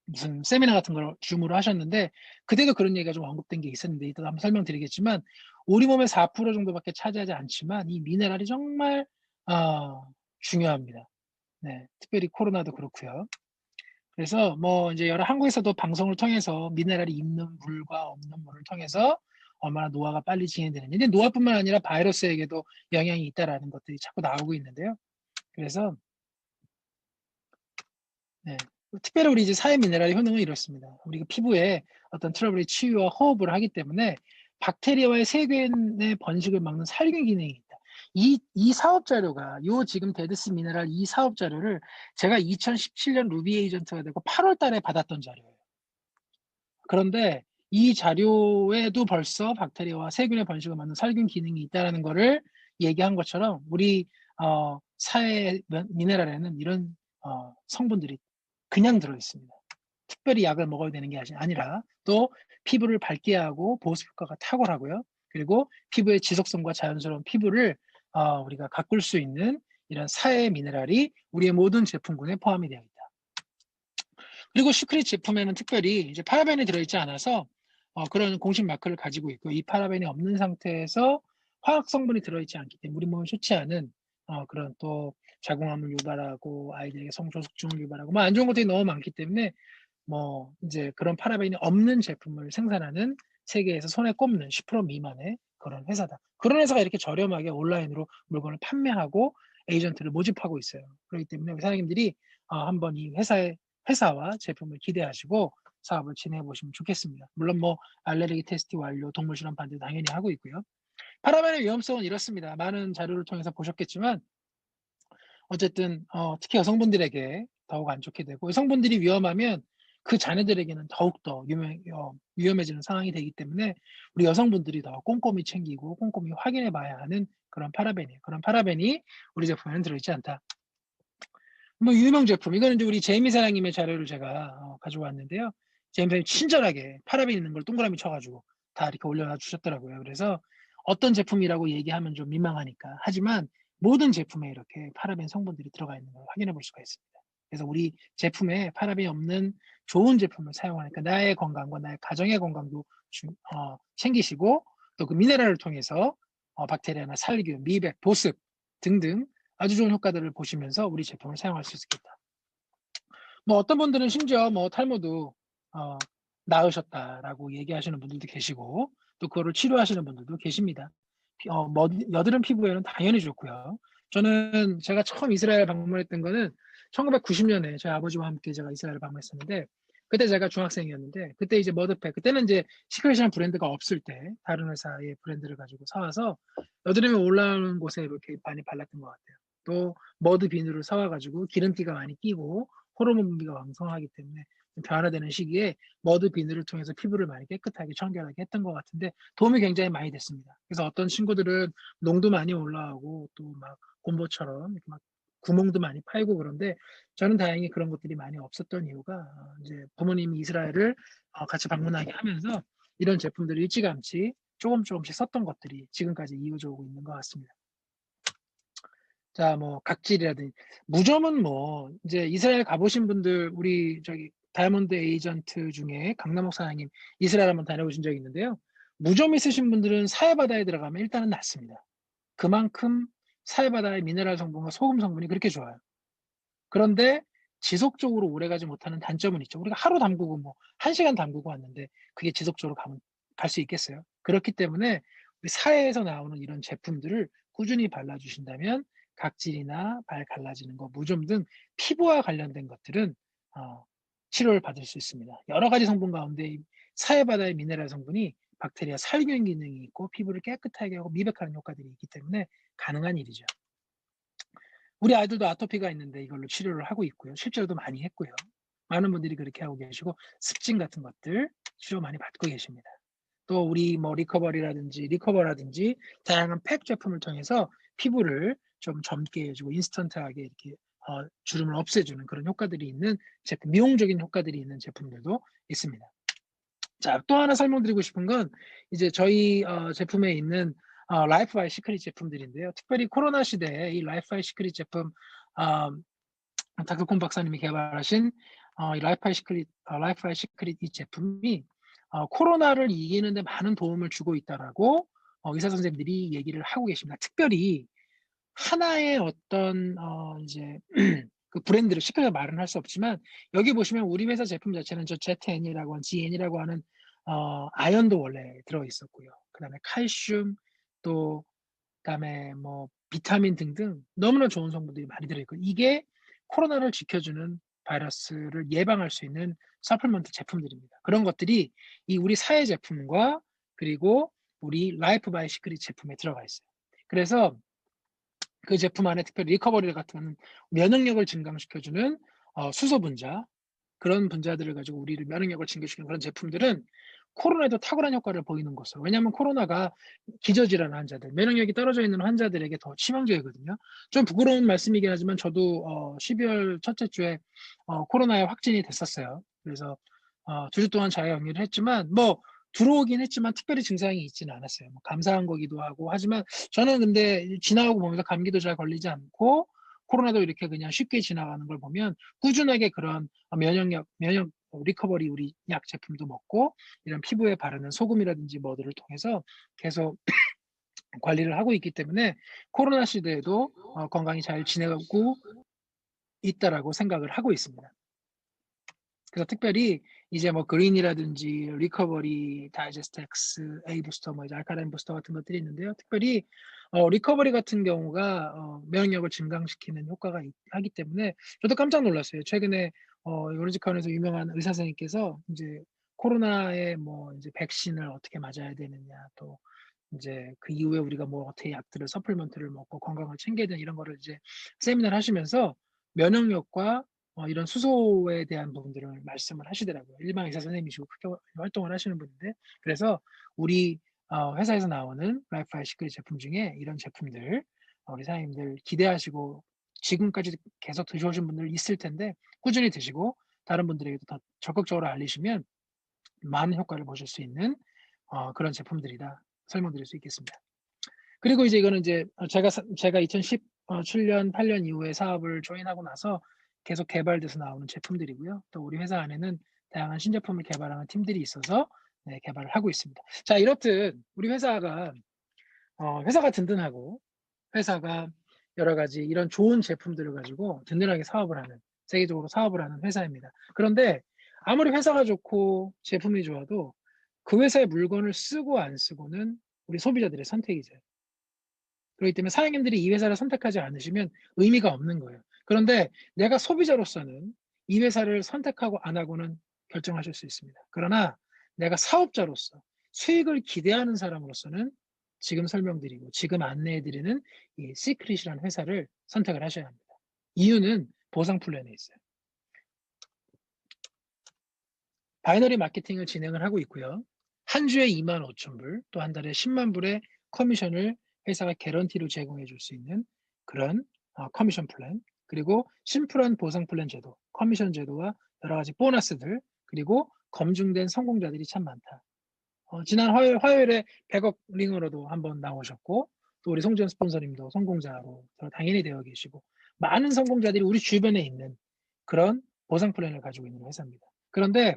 [SPEAKER 1] 무슨 세미나 같은 걸 줌으로 하셨는데, 그때도 그런 얘기가 좀 언급된 게 있었는데 이따가 한번 설명드리겠지만, 우리 몸의 4% 정도밖에 차지하지 않지만 이 미네랄이 정말 중요합니다. 네, 특별히 코로나도 그렇고요. 그래서 뭐 이제 여러 한국에서도 방송을 통해서 미네랄이 있는 물과 없는 물을 통해서 얼마나 노화가 빨리 진행되는지, 근데 노화뿐만 아니라 바이러스에게도 영향이 있다라는 것들이 자꾸 나오고 있는데요. 그래서 네, 특별히 우리 이제 사회 미네랄의 효능은 이렇습니다. 우리가 피부에 어떤 트러블의 치유와 호흡을 하기 때문에 박테리아와의 세균의 번식을 막는 살균 기능이 있다. 이 사업 자료가 요 지금 데드스 미네랄 이 사업 자료를 제가 2017년 루비 에이전트가 되고 8월 달에 받았던 자료예요. 그런데 이 자료에도 벌써 박테리아와 세균의 번식을 막는 살균 기능이 있다는 것을 얘기한 것처럼 우리 사회 미네랄에는 이런 성분들이 그냥 들어있습니다. 특별히 약을 먹어야 되는 게 아니라, 또 피부를 밝게 하고 보습 효과가 탁월하고요. 그리고 피부의 지속성과 자연스러운 피부를 우리가 가꿀 수 있는 이런 사회 미네랄이 우리의 모든 제품군에 포함이 되어 있다. 그리고 슈크릿 제품에는 특별히 이제 파라벤이 들어있지 않아서 그런 공식 마크를 가지고 있고, 이 파라벤이 없는 상태에서 화학 성분이 들어있지 않기 때문에 우리 몸에 좋지 않은 그런 또 자궁암을 유발하고 아이들에게 성조숙증을 유발하고 뭐 안 좋은 것들이 너무 많기 때문에 뭐 이제 그런 파라벤이 없는 제품을 생산하는 세계에서 손에 꼽는 10% 미만의 그런 회사다. 그런 회사가 이렇게 저렴하게 온라인으로 물건을 판매하고 에이전트를 모집하고 있어요. 그렇기 때문에 우리 사장님들이 한번 이 회사와 제품을 기대하시고 사업을 진행해 보시면 좋겠습니다. 물론 뭐 알레르기 테스트 완료, 동물 실험 반대 당연히 하고 있고요. 파라벤의 위험성은 이렇습니다. 많은 자료를 통해서 보셨겠지만 어쨌든 특히 여성분들에게 더욱 안 좋게 되고, 여성분들이 위험하면 그 자녀들에게는 더욱더 위험해지는 상황이 되기 때문에 우리 여성분들이 더 꼼꼼히 챙기고 꼼꼼히 확인해 봐야 하는 그런 파라벤이에요. 그런 파라벤이 우리 제품에는 들어있지 않다. 뭐 유명 제품, 이거는 이제 우리 제이미 사장님의 자료를 제가 가지고 왔는데요. 제이미 사장님 친절하게 파라벤 있는 걸 동그라미 쳐가지고 다 이렇게 올려놔 주셨더라고요. 그래서 어떤 제품이라고 얘기하면 좀 민망하니까, 하지만 모든 제품에 이렇게 파라벤 성분들이 들어가 있는 걸 확인해 볼 수가 있습니다. 그래서 우리 제품에 파라벤이 없는 좋은 제품을 사용하니까 나의 건강과 나의 가정의 건강도 챙기시고, 또 그 미네랄을 통해서 박테리아나 살균, 미백, 보습 등등 아주 좋은 효과들을 보시면서 우리 제품을 사용할 수 있겠다. 뭐 어떤 분들은 심지어 뭐 탈모도 나으셨다라고 얘기하시는 분들도 계시고, 또 그거를 치료하시는 분들도 계십니다. 여드름 피부에는 당연히 좋고요. 제가 처음 이스라엘 방문했던 거는 1990년에 저희 아버지와 함께 제가 이스라엘 방문했었는데, 그때 제가 중학생이었는데, 그때 이제 머드팩, 그때는 이제 시크릿이라는 브랜드가 없을 때 다른 회사의 브랜드를 가지고 사와서 여드름이 올라오는 곳에 이렇게 많이 발랐던 것 같아요. 또 머드 비누를 사와가지고 기름기가 많이 끼고 호르몬 분비가 왕성하기 때문에 변화되는 시기에 머드 비누를 통해서 피부를 많이 깨끗하게 청결하게 했던 것 같은데 도움이 굉장히 많이 됐습니다. 그래서 어떤 친구들은 농도 많이 올라오고 또 막 곰보처럼 이렇게 막 구멍도 많이 파이고, 그런데 저는 다행히 그런 것들이 많이 없었던 이유가 이제 부모님이 이스라엘을 같이 방문하게 하면서 이런 제품들을 일찌감치 조금씩 썼던 것들이 지금까지 이어져 오고 있는 것 같습니다. 자, 뭐 각질이라든지 무좀은 뭐 이제 이스라엘 가보신 분들, 우리 저기 다이아몬드 에이전트 중에 강남옥 사장님 이스라엘 한번 다녀오신 적이 있는데요. 무좀 있으신 분들은 사해바다에 들어가면 일단은 낫습니다. 그만큼 사해바다의 미네랄 성분과 소금 성분이 그렇게 좋아요. 그런데 지속적으로 오래가지 못하는 단점은 있죠. 우리가 하루 담그고 뭐 1시간 담그고 왔는데 그게 지속적으로 갈 수 있겠어요? 그렇기 때문에 우리 사해에서 나오는 이런 제품들을 꾸준히 발라주신다면 각질이나 발 갈라지는 거, 무좀 등 피부와 관련된 것들은 치료를 받을 수 있습니다. 여러 가지 성분 가운데 이 사해바다의 미네랄 성분이 박테리아 살균 기능이 있고 피부를 깨끗하게 하고 미백하는 효과들이 있기 때문에 가능한 일이죠. 우리 아이들도 아토피가 있는데 이걸로 치료를 하고 있고요. 실제로도 많이 했고요. 많은 분들이 그렇게 하고 계시고 습진 같은 것들 치료 많이 받고 계십니다. 또 우리 뭐 리커버라든지 다양한 팩 제품을 통해서 피부를 좀 젊게 해 주고 인스턴트하게 이렇게 주름을 없애주는 그런 효과들이 있는 제품, 미용적인 효과들이 있는 제품들도 있습니다. 자, 또 하나 설명드리고 싶은 건 이제 저희 제품에 있는 라이프 바이 시크릿 제품들인데요. 특별히 코로나 시대에 이 라이프 바이 시크릿 제품 어 닥터콘 박사님이 개발하신 이 라이프 바이 시크릿 이 제품이 코로나를 이기는 데 많은 도움을 주고 있다라고 의사 선생님들이 얘기를 하고 계십니다. 특별히 하나의 어떤 이제 그 브랜드를 시켜서 말은 할 수 없지만 여기 보시면 우리 회사 제품 자체는 저 제텐이라고 하는 GN이라고 하는 아연도 원래 들어 있었고요. 그다음에 칼슘 또 그다음에 뭐 비타민 등등 너무나 좋은 성분들이 많이 들어 있고 이게 코로나를 지켜주는 바이러스를 예방할 수 있는 서플먼트 제품들입니다. 그런 것들이 이 우리 사회 제품과 그리고 우리 라이프 바이 시크릿 제품에 들어가 있어요. 그래서 그 제품 안에 특별히 리커버리 같은 면역력을 증강시켜주는 수소 분자 그런 분자들을 가지고 우리를 면역력을 증강시키는 그런 제품들은 코로나에도 탁월한 효과를 보이는 것으로 왜냐하면 코로나가 기저질환 환자들, 면역력이 떨어져 있는 환자들에게 더 치명적이거든요. 좀 부끄러운 말씀이긴 하지만 저도 12월 첫째 주에 코로나에 확진이 됐었어요. 그래서 2주 동안 자가격리를 했지만 뭐 들어오긴 했지만 특별히 증상이 있지는 않았어요. 뭐 감사한 거기도 하고 하지만 저는 근데 지나가고 보면서 감기도 잘 걸리지 않고 코로나도 이렇게 그냥 쉽게 지나가는 걸 보면 꾸준하게 그런 면역 리커버리 우리 약 제품도 먹고 이런 피부에 바르는 소금이라든지 뭐들을 통해서 계속 관리를 하고 있기 때문에 코로나 시대에도 건강히 잘 지내고 있다라고 생각을 하고 있습니다. 그래서 특별히 이제 뭐 그린이라든지 리커버리, 다이제스트 X, A 부스터, 뭐 이제 알카라인 부스터 같은 것들이 있는데요. 특별히 리커버리 같은 경우가 면역력을 증강시키는 효과가 하기 때문에 저도 깜짝 놀랐어요. 최근에 요르지카원에서 유명한 의사 선생님께서 인제 코로나에 뭐 인제 백신을 어떻게 맞아야 되느냐 또 인제 그 이후에 우리가 뭐 어떻게 약들을 서플먼트를 먹고 건강을 챙겨야 되는 이런 거를 이제 세미나를 하시면서 면역력과 이런 수소에 대한 부분들을 말씀을 하시더라고요. 일반 의사 선생님이시고 그렇게 활동을 하시는 분인데 그래서 우리 회사에서 나오는 라이프 바이 시크릿 제품 중에 이런 제품들 우리 사장님들 기대하시고 지금까지 계속 드셔오신 분들 있을 텐데 꾸준히 드시고 다른 분들에게도 더 적극적으로 알리시면 많은 효과를 보실 수 있는 그런 제품들이다 설명드릴 수 있겠습니다. 그리고 이제 이거는 이제 제가 2017년 8년 이후에 사업을 조인하고 나서 계속 개발돼서 나오는 제품들이고요. 또 우리 회사 안에는 다양한 신제품을 개발하는 팀들이 있어서 네 개발을 하고 있습니다. 자 이렇듯 우리 회사가 든든하고 회사가 여러 가지 이런 좋은 제품들을 가지고 든든하게 사업을 하는 세계적으로 사업을 하는 회사입니다. 그런데 아무리 회사가 좋고 제품이 좋아도 그 회사의 물건을 쓰고 안 쓰고는 우리 소비자들의 선택이죠. 그렇기 때문에 사장님들이 이 회사를 선택하지 않으시면 의미가 없는 거예요. 그런데 내가 소비자로서는 이 회사를 선택하고 안 하고는 결정하실 수 있습니다. 그러나 내가 사업자로서 수익을 기대하는 사람으로서는 지금 설명드리고 지금 안내해 드리는 이 시크릿이라는 회사를 선택을 하셔야 합니다. 이유는 보상 플랜에 있어요. 바이너리 마케팅을 진행을 하고 있고요. 한 주에 25,000불 또 한 달에 100,000 불의 커미션을 회사가 개런티로 제공해 줄 수 있는 그런 커미션 플랜 그리고 심플한 보상 플랜 제도, 커미션 제도와 여러 가지 보너스들 그리고 검증된 성공자들이 참 많다. 지난 화요일에 100억 링으로도 한번 나오셨고 또 우리 송지현 스폰서님도 성공자로 당연히 되어 계시고 많은 성공자들이 우리 주변에 있는 그런 보상 플랜을 가지고 있는 회사입니다. 그런데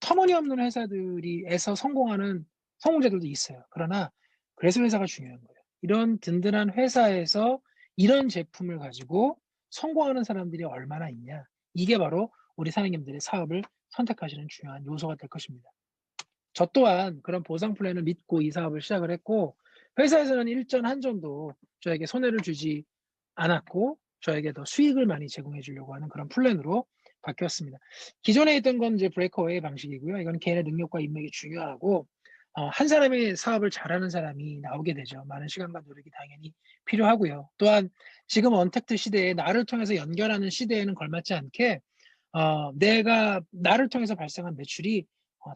[SPEAKER 1] 터무니없는 회사들이 성공하는 성공자들도 있어요. 그러나 그래서 회사가 중요한 거예요. 이런 든든한 회사에서 이런 제품을 가지고 성공하는 사람들이 얼마나 있냐. 이게 바로 우리 사장님들의 사업을 선택하시는 중요한 요소가 될 것입니다. 저 또한 그런 보상 플랜을 믿고 이 사업을 시작을 했고 회사에서는 일전 한 점도 저에게 손해를 주지 않았고 저에게 더 수익을 많이 제공해 주려고 하는 그런 플랜으로 바뀌었습니다. 기존에 있던 건 이제 브레이크어웨이 방식이고요. 이건 개인의 능력과 인맥이 중요하고 한 사람이 사업을 잘하는 사람이 나오게 되죠. 많은 시간과 노력이 당연히 필요하고요. 또한 지금 언택트 시대에 나를 통해서 연결하는 시대에는 걸맞지 않게 내가 나를 통해서 발생한 매출이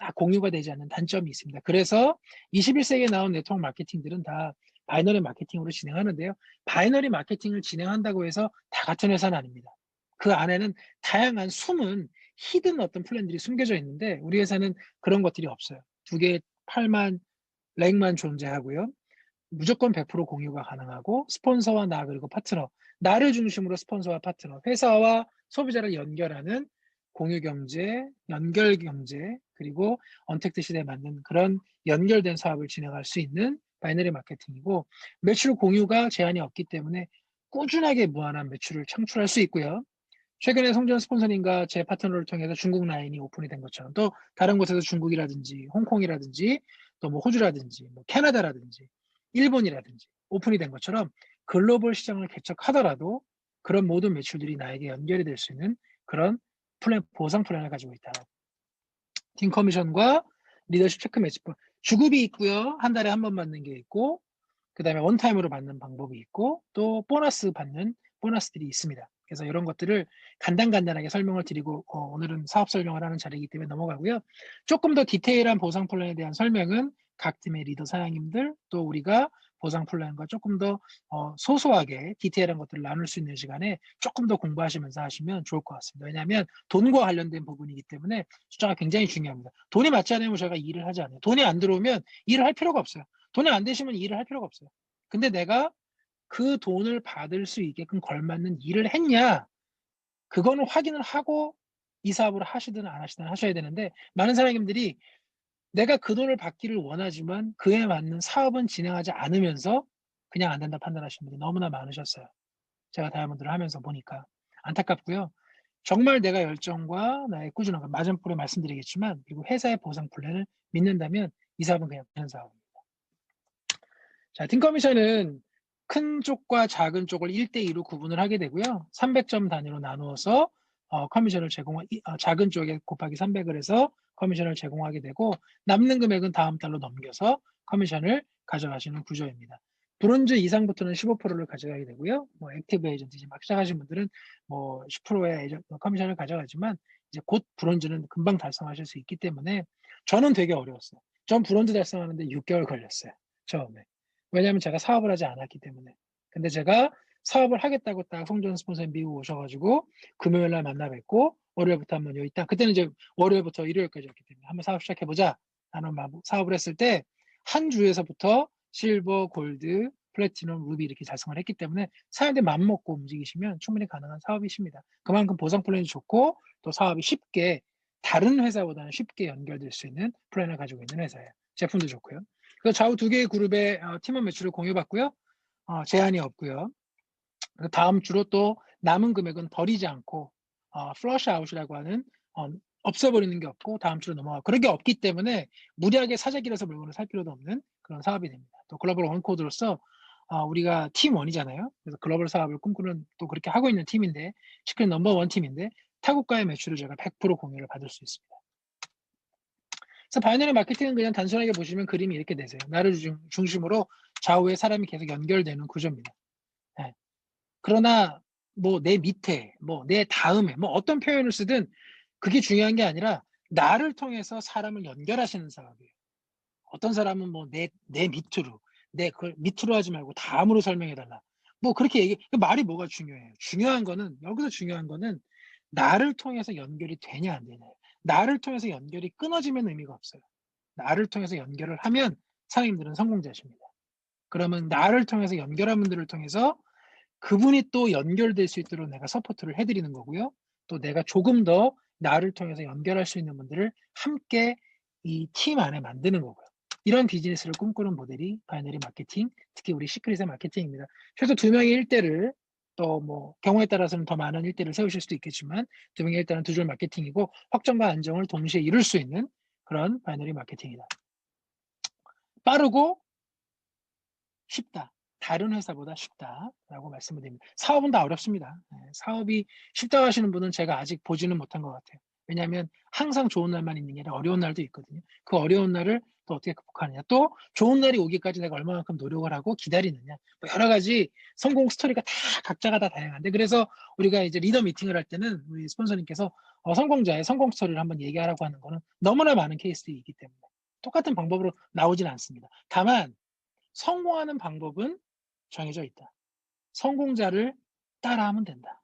[SPEAKER 1] 다 공유가 되지 않는 단점이 있습니다. 그래서 21세기에 나온 네트워크 마케팅들은 다 바이너리 마케팅으로 진행하는데요. 바이너리 마케팅을 진행한다고 해서 다 같은 회사는 아닙니다. 그 안에는 다양한 숨은 히든 어떤 플랜들이 숨겨져 있는데 우리 회사는 그런 것들이 없어요. 두 개의 팔만 랭만 존재하고요. 무조건 100% 공유가 가능하고 스폰서와 나 그리고 파트너, 나를 중심으로 스폰서와 파트너, 회사와 소비자를 연결하는 공유 경제, 연결 경제, 그리고 언택트 시대에 맞는 그런 연결된 사업을 진행할 수 있는 바이너리 마케팅이고 매출 공유가 제한이 없기 때문에 꾸준하게 무한한 매출을 창출할 수 있고요. 최근에 송전 스폰서님과 제 파트너를 통해서 중국 라인이 오픈이 된 것처럼 또 다른 곳에서 중국이라든지 홍콩이라든지 또 뭐 호주라든지 뭐 캐나다라든지 일본이라든지 오픈이 된 것처럼 글로벌 시장을 개척하더라도 그런 모든 매출들이 나에게 연결이 될 수 있는 그런 플랜, 보상 플랜을 가지고 있다. 팀 커미션과 리더십 체크 매치권 주급이 있고요. 한 달에 한 번 받는 게 있고 그다음에 원타임으로 받는 방법이 있고 또 보너스 받는 보너스들이 있습니다. 그래서 이런 것들을 간단하게 설명을 드리고 오늘은 사업 설명을 하는 자리이기 때문에 넘어가고요. 조금 더 디테일한 보상 플랜에 대한 설명은 각 팀의 리더 사장님들 또 우리가 보상 플랜과 조금 더 소소하게 디테일한 것들을 나눌 수 있는 시간에 조금 더 공부하시면서 하시면 좋을 것 같습니다. 왜냐하면 돈과 관련된 부분이기 때문에 숫자가 굉장히 중요합니다. 돈이 맞지 않으면 제가 일을 하지 않아요. 돈이 안 들어오면 일을 할 필요가 없어요. 돈이 안 되시면 일을 할 필요가 없어요. 근데 내가 그 돈을 받을 수 있게끔 걸맞는 일을 했냐? 그거는 확인을 하고 이 사업을 하시든 안 하시든 하셔야 되는데 많은 사장님들이 내가 그 돈을 받기를 원하지만 그에 맞는 사업은 진행하지 않으면서 그냥 안 된다 판단하시는 분들이 너무나 많으셨어요. 제가 다이아몬드를 하면서 보니까. 안타깝고요. 정말 내가 열정과 나의 꾸준함, 맞은불에 말씀드리겠지만 그리고 회사의 보상 플랜을 믿는다면 이 사업은 그냥 되는 사업입니다. 자, 팀 커미션은 큰 쪽과 작은 쪽을 1대2로 구분을 하게 되고요. 300점 단위로 나누어서 커미션을 작은 쪽에 곱하기 300을 해서 커미션을 제공하게 되고 남는 금액은 다음 달로 넘겨서 커미션을 가져가시는 구조입니다. 브론즈 이상부터는 15%를 가져가게 되고요. 뭐 액티브 에이전트 이제 막 시작하신 분들은 뭐 10%의 커미션을 가져가지만 이제 곧 브론즈는 금방 달성하실 수 있기 때문에 저는 되게 어려웠어요. 전 브론즈 달성하는데 6개월 걸렸어요. 처음에. 왜냐하면 제가 사업을 하지 않았기 때문에. 근데 제가 사업을 하겠다고 딱 송전 스폰서님 미국 오셔가지고 금요일 날 만나 뵙고 월요일부터 한번 여기 있다. 그때는 이제 월요일부터 일요일까지였기 때문에 한번 사업 시작해보자 하는 사업을 했을 때 한 주에서부터 실버, 골드, 플래티넘, 루비 이렇게 달성을 했기 때문에 사람들 맘먹고 움직이시면 충분히 가능한 사업이십니다. 그만큼 보상 플랜이 좋고 또 사업이 쉽게 다른 회사보다는 쉽게 연결될 수 있는 플랜을 가지고 있는 회사예요. 제품도 좋고요. 그 좌우 두 개의 그룹의 팀원 매출을 공유받고요. 제한이 없고요. 다음 주로 또 남은 금액은 버리지 않고 플러시 아웃이라고 하는 없애버리는 게 없고 다음 주로 넘어가고 그런 게 없기 때문에 무리하게 사재기라서 물건을 살 필요도 없는 그런 사업이 됩니다. 또 글로벌 원코드로서 우리가 팀원이잖아요. 그래서 글로벌 사업을 꿈꾸는 또 그렇게 하고 있는 팀인데 시크릿 넘버원 팀인데 타국가의 매출을 제가 100% 공유를 받을 수 있습니다. 그래서 바이너리 마케팅은 그냥 단순하게 보시면 그림이 이렇게 되세요. 나를 중심으로 좌우에 사람이 계속 연결되는 구조입니다. 네. 그러나 뭐 내 밑에, 뭐 내 다음에 뭐 어떤 표현을 쓰든 그게 중요한 게 아니라 나를 통해서 사람을 연결하시는 사업이에요. 어떤 사람은 뭐 내 밑으로, 내 그걸 밑으로 하지 말고 다음으로 설명해 달라. 뭐 그렇게 그 말이 뭐가 중요해요. 중요한 거는 여기서 중요한 거는 나를 통해서 연결이 되냐 안 되냐. 나를 통해서 연결이 끊어지면 의미가 없어요. 나를 통해서 연결을 하면 사장님들은 성공자십니다. 그러면 나를 통해서 연결한 분들을 통해서 그분이 또 연결될 수 있도록 내가 서포트를 해 드리는 거고요. 또 내가 조금 더 나를 통해서 연결할 수 있는 분들을 함께 이 팀 안에 만드는 거고요. 이런 비즈니스를 꿈꾸는 모델이 바이너리 마케팅, 특히 우리 시크릿의 마케팅입니다. 최소 2명의 1대를 또 뭐 경우에 따라서는 더 많은 1대를 세우실 수도 있겠지만 2명의 1대는 2줄 마케팅이고 확정과 안정을 동시에 이룰 수 있는 그런 바이너리 마케팅이다. 빠르고 쉽다. 다른 회사보다 쉽다라고 말씀을 드립니다. 사업은 다 어렵습니다. 사업이 쉽다고 하시는 분은 제가 아직 보지는 못한 것 같아요. 왜냐하면 항상 좋은 날만 있는 게 아니라 어려운 날도 있거든요. 그 어려운 날을 또 어떻게 극복하느냐, 또 좋은 날이 오기까지 내가 얼마만큼 노력을 하고 기다리느냐, 뭐 여러 가지 성공 스토리가 다 각자가 다 다양한데, 그래서 우리가 이제 리더 미팅을 할 때는 우리 스폰서님께서 성공자의 성공 스토리를 한번 얘기하라고 하는 거는 너무나 많은 케이스들이 있기 때문에 똑같은 방법으로 나오진 않습니다. 다만 성공하는 방법은 정해져 있다. 성공자를 따라하면 된다.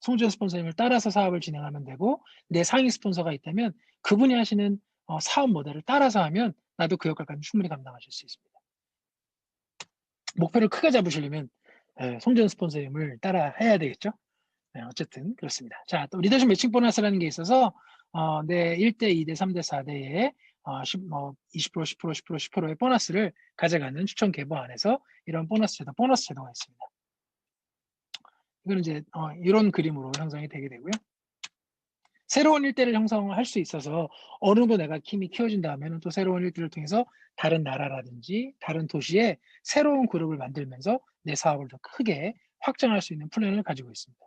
[SPEAKER 1] 송지현 스폰서님을 따라서 사업을 진행하면 되고, 내 상위 스폰서가 있다면 그분이 하시는 사업 모델을 따라서 하면 나도 그 역할까지 충분히 감당하실 수 있습니다. 목표를 크게 잡으시려면 송지현 스폰서님을 따라 해야 되겠죠. 어쨌든 그렇습니다. 자, 또 리더십 매칭 보너스라는 게 있어서 내 1대, 2대, 3대, 4대의 20%, 10%, 10%, 10%의 보너스를 가져가는 추천 계보 안에서 이런 보너스 제도가 있습니다. 이거는 이제 이런 그림으로 형성이 되게 되고요. 새로운 일대를 형성할 수 있어서 어느 정도 내가 힘이 키워진다면 또 새로운 일대를 통해서 다른 나라라든지 다른 도시에 새로운 그룹을 만들면서 내 사업을 더 크게 확장할 수 있는 플랜을 가지고 있습니다.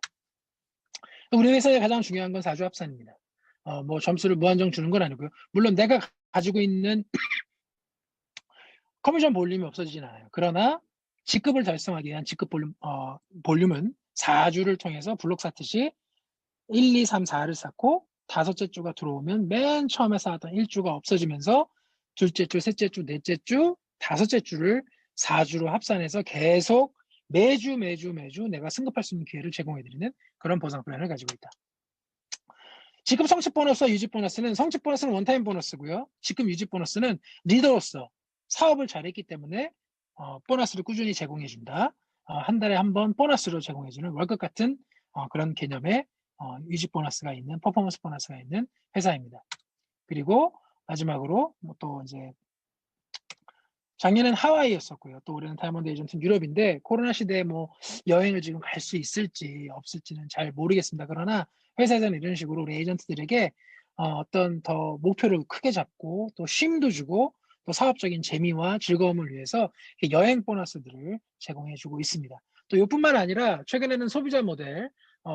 [SPEAKER 1] 우리 회사의 가장 중요한 건 사주 합산입니다. 뭐 점수를 무한정 주는 건 아니고요. 물론 내가 가지고 있는 커미션 볼륨이 없어지진 않아요. 그러나 직급을 달성하기 위한 직급 볼륨은 4주를 통해서 블록 쌓듯이 1, 2, 3, 4를 쌓고 다섯째 주가 들어오면 맨 처음에 쌓았던 1주가 없어지면서 둘째 주, 셋째 주, 넷째 주, 다섯째 주를 4주로 합산해서 계속 매주 내가 승급할 수 있는 기회를 제공해드리는 그런 보상 플랜을 가지고 있다. 직급 성취 보너스와 유지 보너스는, 성취 보너스는 원타임 보너스고요. 직급 유지 보너스는 리더로서 사업을 잘했기 때문에 보너스를 꾸준히 제공해준다. 한 달에 한 번 보너스로 제공해주는 월급 같은 그런 개념의 유지 보너스가 있는, 퍼포먼스 보너스가 있는 회사입니다. 그리고 마지막으로 또 이제 작년엔 하와이였었고요. 또 올해는 다이아몬드 에이전트는 유럽인데, 코로나 시대에 뭐 여행을 지금 갈 수 있을지 없을지는 잘 모르겠습니다. 그러나 회사에서는 이런 식으로 우리 에이전트들에게 어떤 더 목표를 크게 잡고 또 쉼도 주고 또 사업적인 재미와 즐거움을 위해서 여행 보너스들을 제공해주고 있습니다. 또 이뿐만 아니라 최근에는 소비자 모델,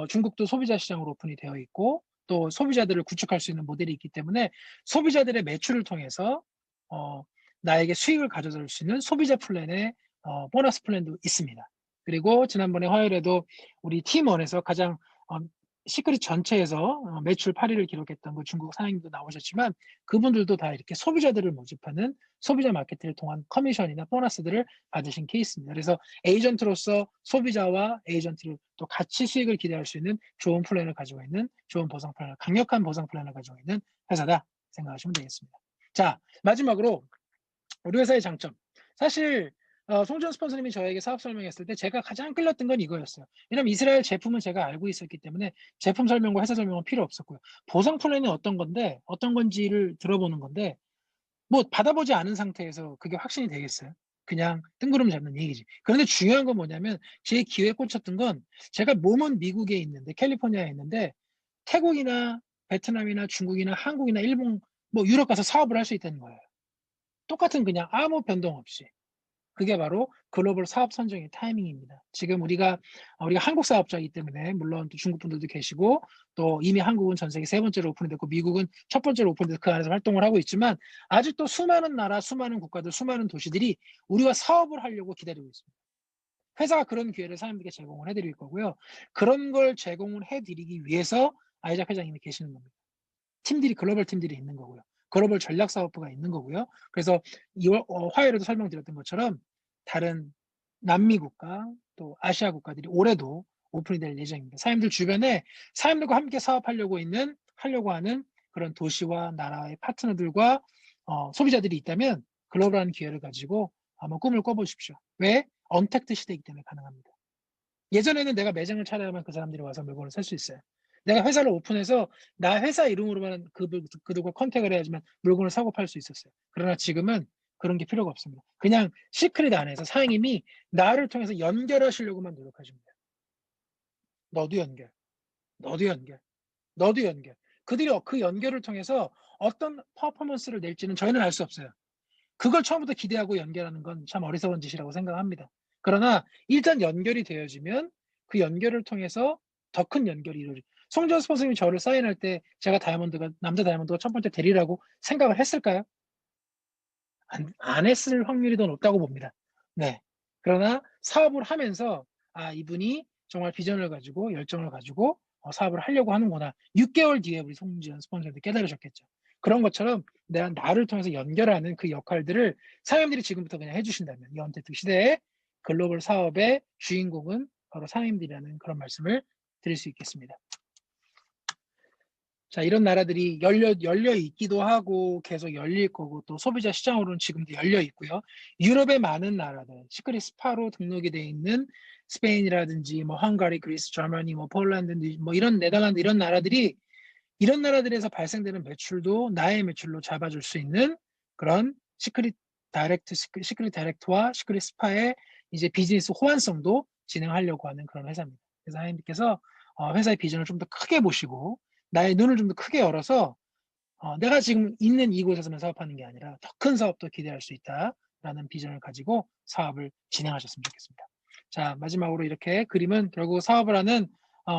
[SPEAKER 1] 중국도 소비자 시장으로 오픈이 되어 있고 또 소비자들을 구축할 수 있는 모델이 있기 때문에 소비자들의 매출을 통해서 나에게 수익을 가져다 수 있는 소비자 플랜의 보너스 플랜도 있습니다. 그리고 지난번에 화요일에도 우리 팀원에서 가장 시크릿 전체에서 매출 8위를 기록했던 그 중국 사장님도 나오셨지만, 그분들도 다 이렇게 소비자들을 모집하는 소비자 마케팅을 통한 커미션이나 보너스들을 받으신 케이스입니다. 그래서 에이전트로서 소비자와 에이전트를 또 같이 수익을 기대할 수 있는 좋은 플랜을 가지고 있는, 좋은 보상 플랜을, 강력한 보상 플랜을 가지고 있는 회사다 생각하시면 되겠습니다. 자, 마지막으로 우리 회사의 장점. 사실 송지현 스폰서님이 저에게 사업 설명했을 때 제가 가장 끌렸던 건 이거였어요. 왜냐면 이스라엘 제품은 제가 알고 있었기 때문에 제품 설명과 회사 설명은 필요 없었고요. 보상 플랜이 어떤 건지를 들어보는 건데, 뭐 받아보지 않은 상태에서 그게 확신이 되겠어요? 그냥 뜬구름 잡는 얘기지. 그런데 중요한 건 뭐냐면, 제 기회에 꽂혔던 건, 제가 몸은 미국에 있는데, 캘리포니아에 있는데 태국이나 베트남이나 중국이나 한국이나 일본, 뭐 유럽 가서 사업을 할 수 있다는 거예요. 똑같은, 그냥 아무 변동 없이. 그게 바로 글로벌 사업 선정의 타이밍입니다. 지금 우리가 한국 사업자이기 때문에 물론 또 중국 분들도 계시고, 또 이미 한국은 전 세계 3번째로 오픈이 됐고 미국은 첫 번째로 오픈이 돼서 그 안에서 활동을 하고 있지만, 아직도 수많은 나라, 수많은 국가들, 수많은 도시들이 우리와 사업을 하려고 기다리고 있습니다. 회사가 그런 기회를 사람들에게 제공을 해드릴 거고요. 그런 걸 제공을 해드리기 위해서 아이작 회장님이 계시는 겁니다. 팀들이, 글로벌 팀들이 있는 거고요. 글로벌 전략사업부가 있는 거고요. 그래서 화요일에도 설명드렸던 것처럼 다른 남미 국가 또 아시아 국가들이 올해도 오픈이 될 예정입니다. 사장님들 주변에 사장님들과 함께 사업하려고 하는 그런 도시와 나라의 파트너들과 소비자들이 있다면 글로벌한 기회를 가지고 한번 꿈을 꿔보십시오. 왜? 언택트 시대이기 때문에 가능합니다. 예전에는 내가 매장을 차려야만 그 사람들이 와서 물건을 살 수 있어요. 내가 회사를 오픈해서 나 회사 이름으로만 그들과 컨택을 해야지만 물건을 사고 팔 수 있었어요. 그러나 지금은 그런 게 필요가 없습니다. 그냥 시크릿 안에서 사장님이 나를 통해서 연결하시려고만 노력하십니다. 너도 연결, 너도 연결, 너도 연결. 그들이 그 연결을 통해서 어떤 퍼포먼스를 낼지는 저희는 알 수 없어요. 그걸 처음부터 기대하고 연결하는 건 참 어리석은 짓이라고 생각합니다. 그러나 일단 연결이 되어지면 그 연결을 통해서 더 큰 연결이 이루어져요. 송지현 스폰서님이 저를 사인할 때 제가 남자 다이아몬드가 첫 번째 대리라고 생각을 했을까요? 안 했을 확률이 더 높다고 봅니다. 네. 그러나 사업을 하면서 '아 이분이 정말 비전을 가지고 열정을 가지고 사업을 하려고 하는구나.' 6개월 뒤에 우리 송지연 스폰서도 깨달으셨겠죠. 그런 것처럼 내가 나를 통해서 연결하는 그 역할들을 사장님들이 지금부터 그냥 해 주신다면 이 언택트 시대에 글로벌 사업의 주인공은 바로 사장님들이라는 그런 말씀을 드릴 수 있겠습니다. 자, 이런 나라들이 열려 있기도 하고 계속 열릴 거고 또 소비자 시장으로는 지금도 열려 있고요. 유럽의 많은 나라들, 시크릿 스파로 등록이 돼 있는 스페인이라든지 뭐 헝가리, 그리스, 저머니, 뭐 폴란드, 뭐 이런 네덜란드 이런 나라들이 이런 나라들에서 발생되는 매출도 나의 매출로 잡아줄 수 있는 그런 시크릿 다이렉트와 시크릿 스파의 이제 비즈니스 호환성도 진행하려고 하는 그런 회사입니다. 그래서 하나님께서 회사의 비전을 좀 더 크게 보시고 나의 눈을 좀 더 크게 열어서 내가 지금 있는 이곳에서만 사업하는 게 아니라 더 큰 사업도 기대할 수 있다라는 비전을 가지고 사업을 진행하셨으면 좋겠습니다. 자, 마지막으로 이렇게 그림은 결국 사업을 하는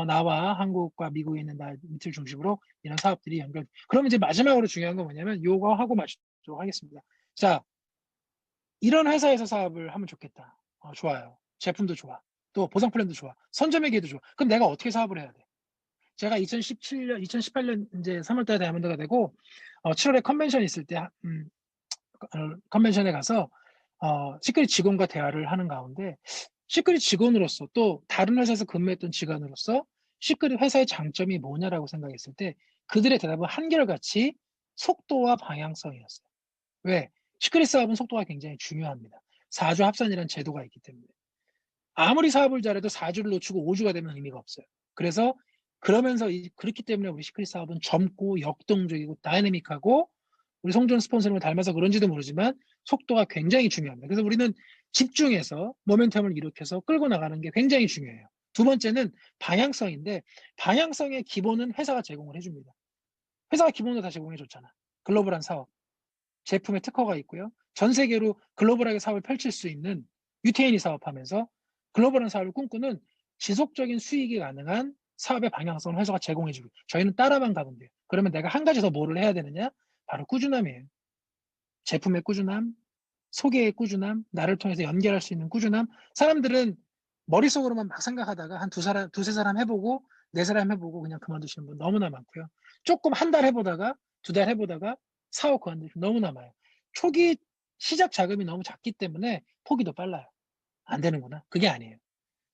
[SPEAKER 1] 나와 한국과 미국에 있는 나 밑을 중심으로 이런 사업들이 연결. 그럼 이제 마지막으로 중요한 건 뭐냐면 요거 하고 마치도록 하겠습니다. 자, 이런 회사에서 사업을 하면 좋겠다. 좋아요. 제품도 좋아. 또 보상 플랜도 좋아. 선점회계도 좋아. 그럼 내가 어떻게 사업을 해야 돼? 제가 2018년 이제 3월 달에 다이아몬드가 되고 7월에 컨벤션이 있을 때 컨벤션에 가서 시크릿 직원과 대화를 하는 가운데 시크릿 직원으로서 또 다른 회사에서 근무했던 직원으로서 시크릿 회사의 장점이 뭐냐라고 생각했을 때 그들의 대답은 한결같이 속도와 방향성이었어요. 왜? 시크릿 사업은 속도가 굉장히 중요합니다. 4주 합산이라는 제도가 있기 때문에. 아무리 사업을 잘해도 4주를 놓치고 5주가 되면 의미가 없어요. 그래서 그러면서 그렇기 때문에 우리 시크릿 사업은 젊고 역동적이고 다이내믹하고 우리 송전 스폰서님을 닮아서 그런지도 모르지만 속도가 굉장히 중요합니다. 그래서 우리는 집중해서 모멘텀을 일으켜서 끌고 나가는 게 굉장히 중요해요. 두 번째는 방향성인데 방향성의 기본은 회사가 제공을 해 줍니다. 회사가 기본으로 다 제공해 줬잖아. 글로벌한 사업, 제품의 특허가 있고요. 전 세계로 글로벌하게 사업을 펼칠 수 있는 유태인이 사업하면서 글로벌한 사업을 꿈꾸는 지속적인 수익이 가능한 사업의 방향성을 회사가 제공해 주고 저희는 따라만 가면 돼요. 그러면 내가 한 가지 더 뭐를 해야 되느냐? 바로 꾸준함이에요. 제품의 꾸준함, 소개의 꾸준함, 나를 통해서 연결할 수 있는 꾸준함. 사람들은 머릿속으로만 막 생각하다가 한 두세 사람 해보고 네 사람 해보고 그냥 그만두시는 분 너무나 많고요. 조금 한 달 해보다가 두 달 해보다가 사업 그만두시는 분 너무나 많아요. 초기 시작 자금이 너무 작기 때문에 포기도 빨라요. 안 되는구나. 그게 아니에요.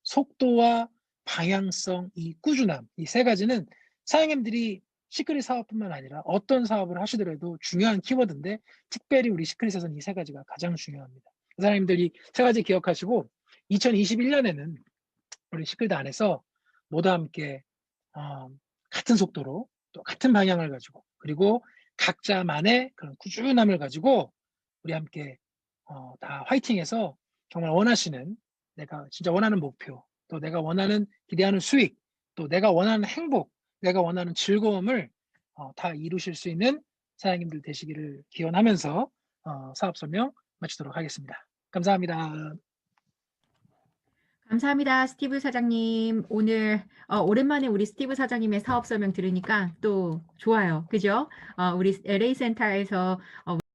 [SPEAKER 1] 속도와 방향성, 이 꾸준함, 이 세 가지는 사장님들이 시크릿 사업뿐만 아니라 어떤 사업을 하시더라도 중요한 키워드인데 특별히 우리 시크릿에서는 이 세 가지가 가장 중요합니다. 사장님들이 세 가지 기억하시고 2021년에는 우리 시크릿 안에서 모두와 함께 같은 속도로 또 같은 방향을 가지고 그리고 각자만의 그런 꾸준함을 가지고 우리 함께 다 화이팅해서 정말 원하시는 내가 진짜 원하는 목표 또 내가 원하는 기대하는 수익 또 내가 원하는 행복 내가 원하는 즐거움을 다 이루실 수 있는 사장님들 되시기를 기원하면서 사업 설명 마치도록 하겠습니다. 감사합니다.
[SPEAKER 2] 감사합니다. 스티브 사장님. 오늘 오랜만에 우리 스티브 사장님의 사업 설명 들으니까 또 좋아요. 그죠? 우리 LA 센터에서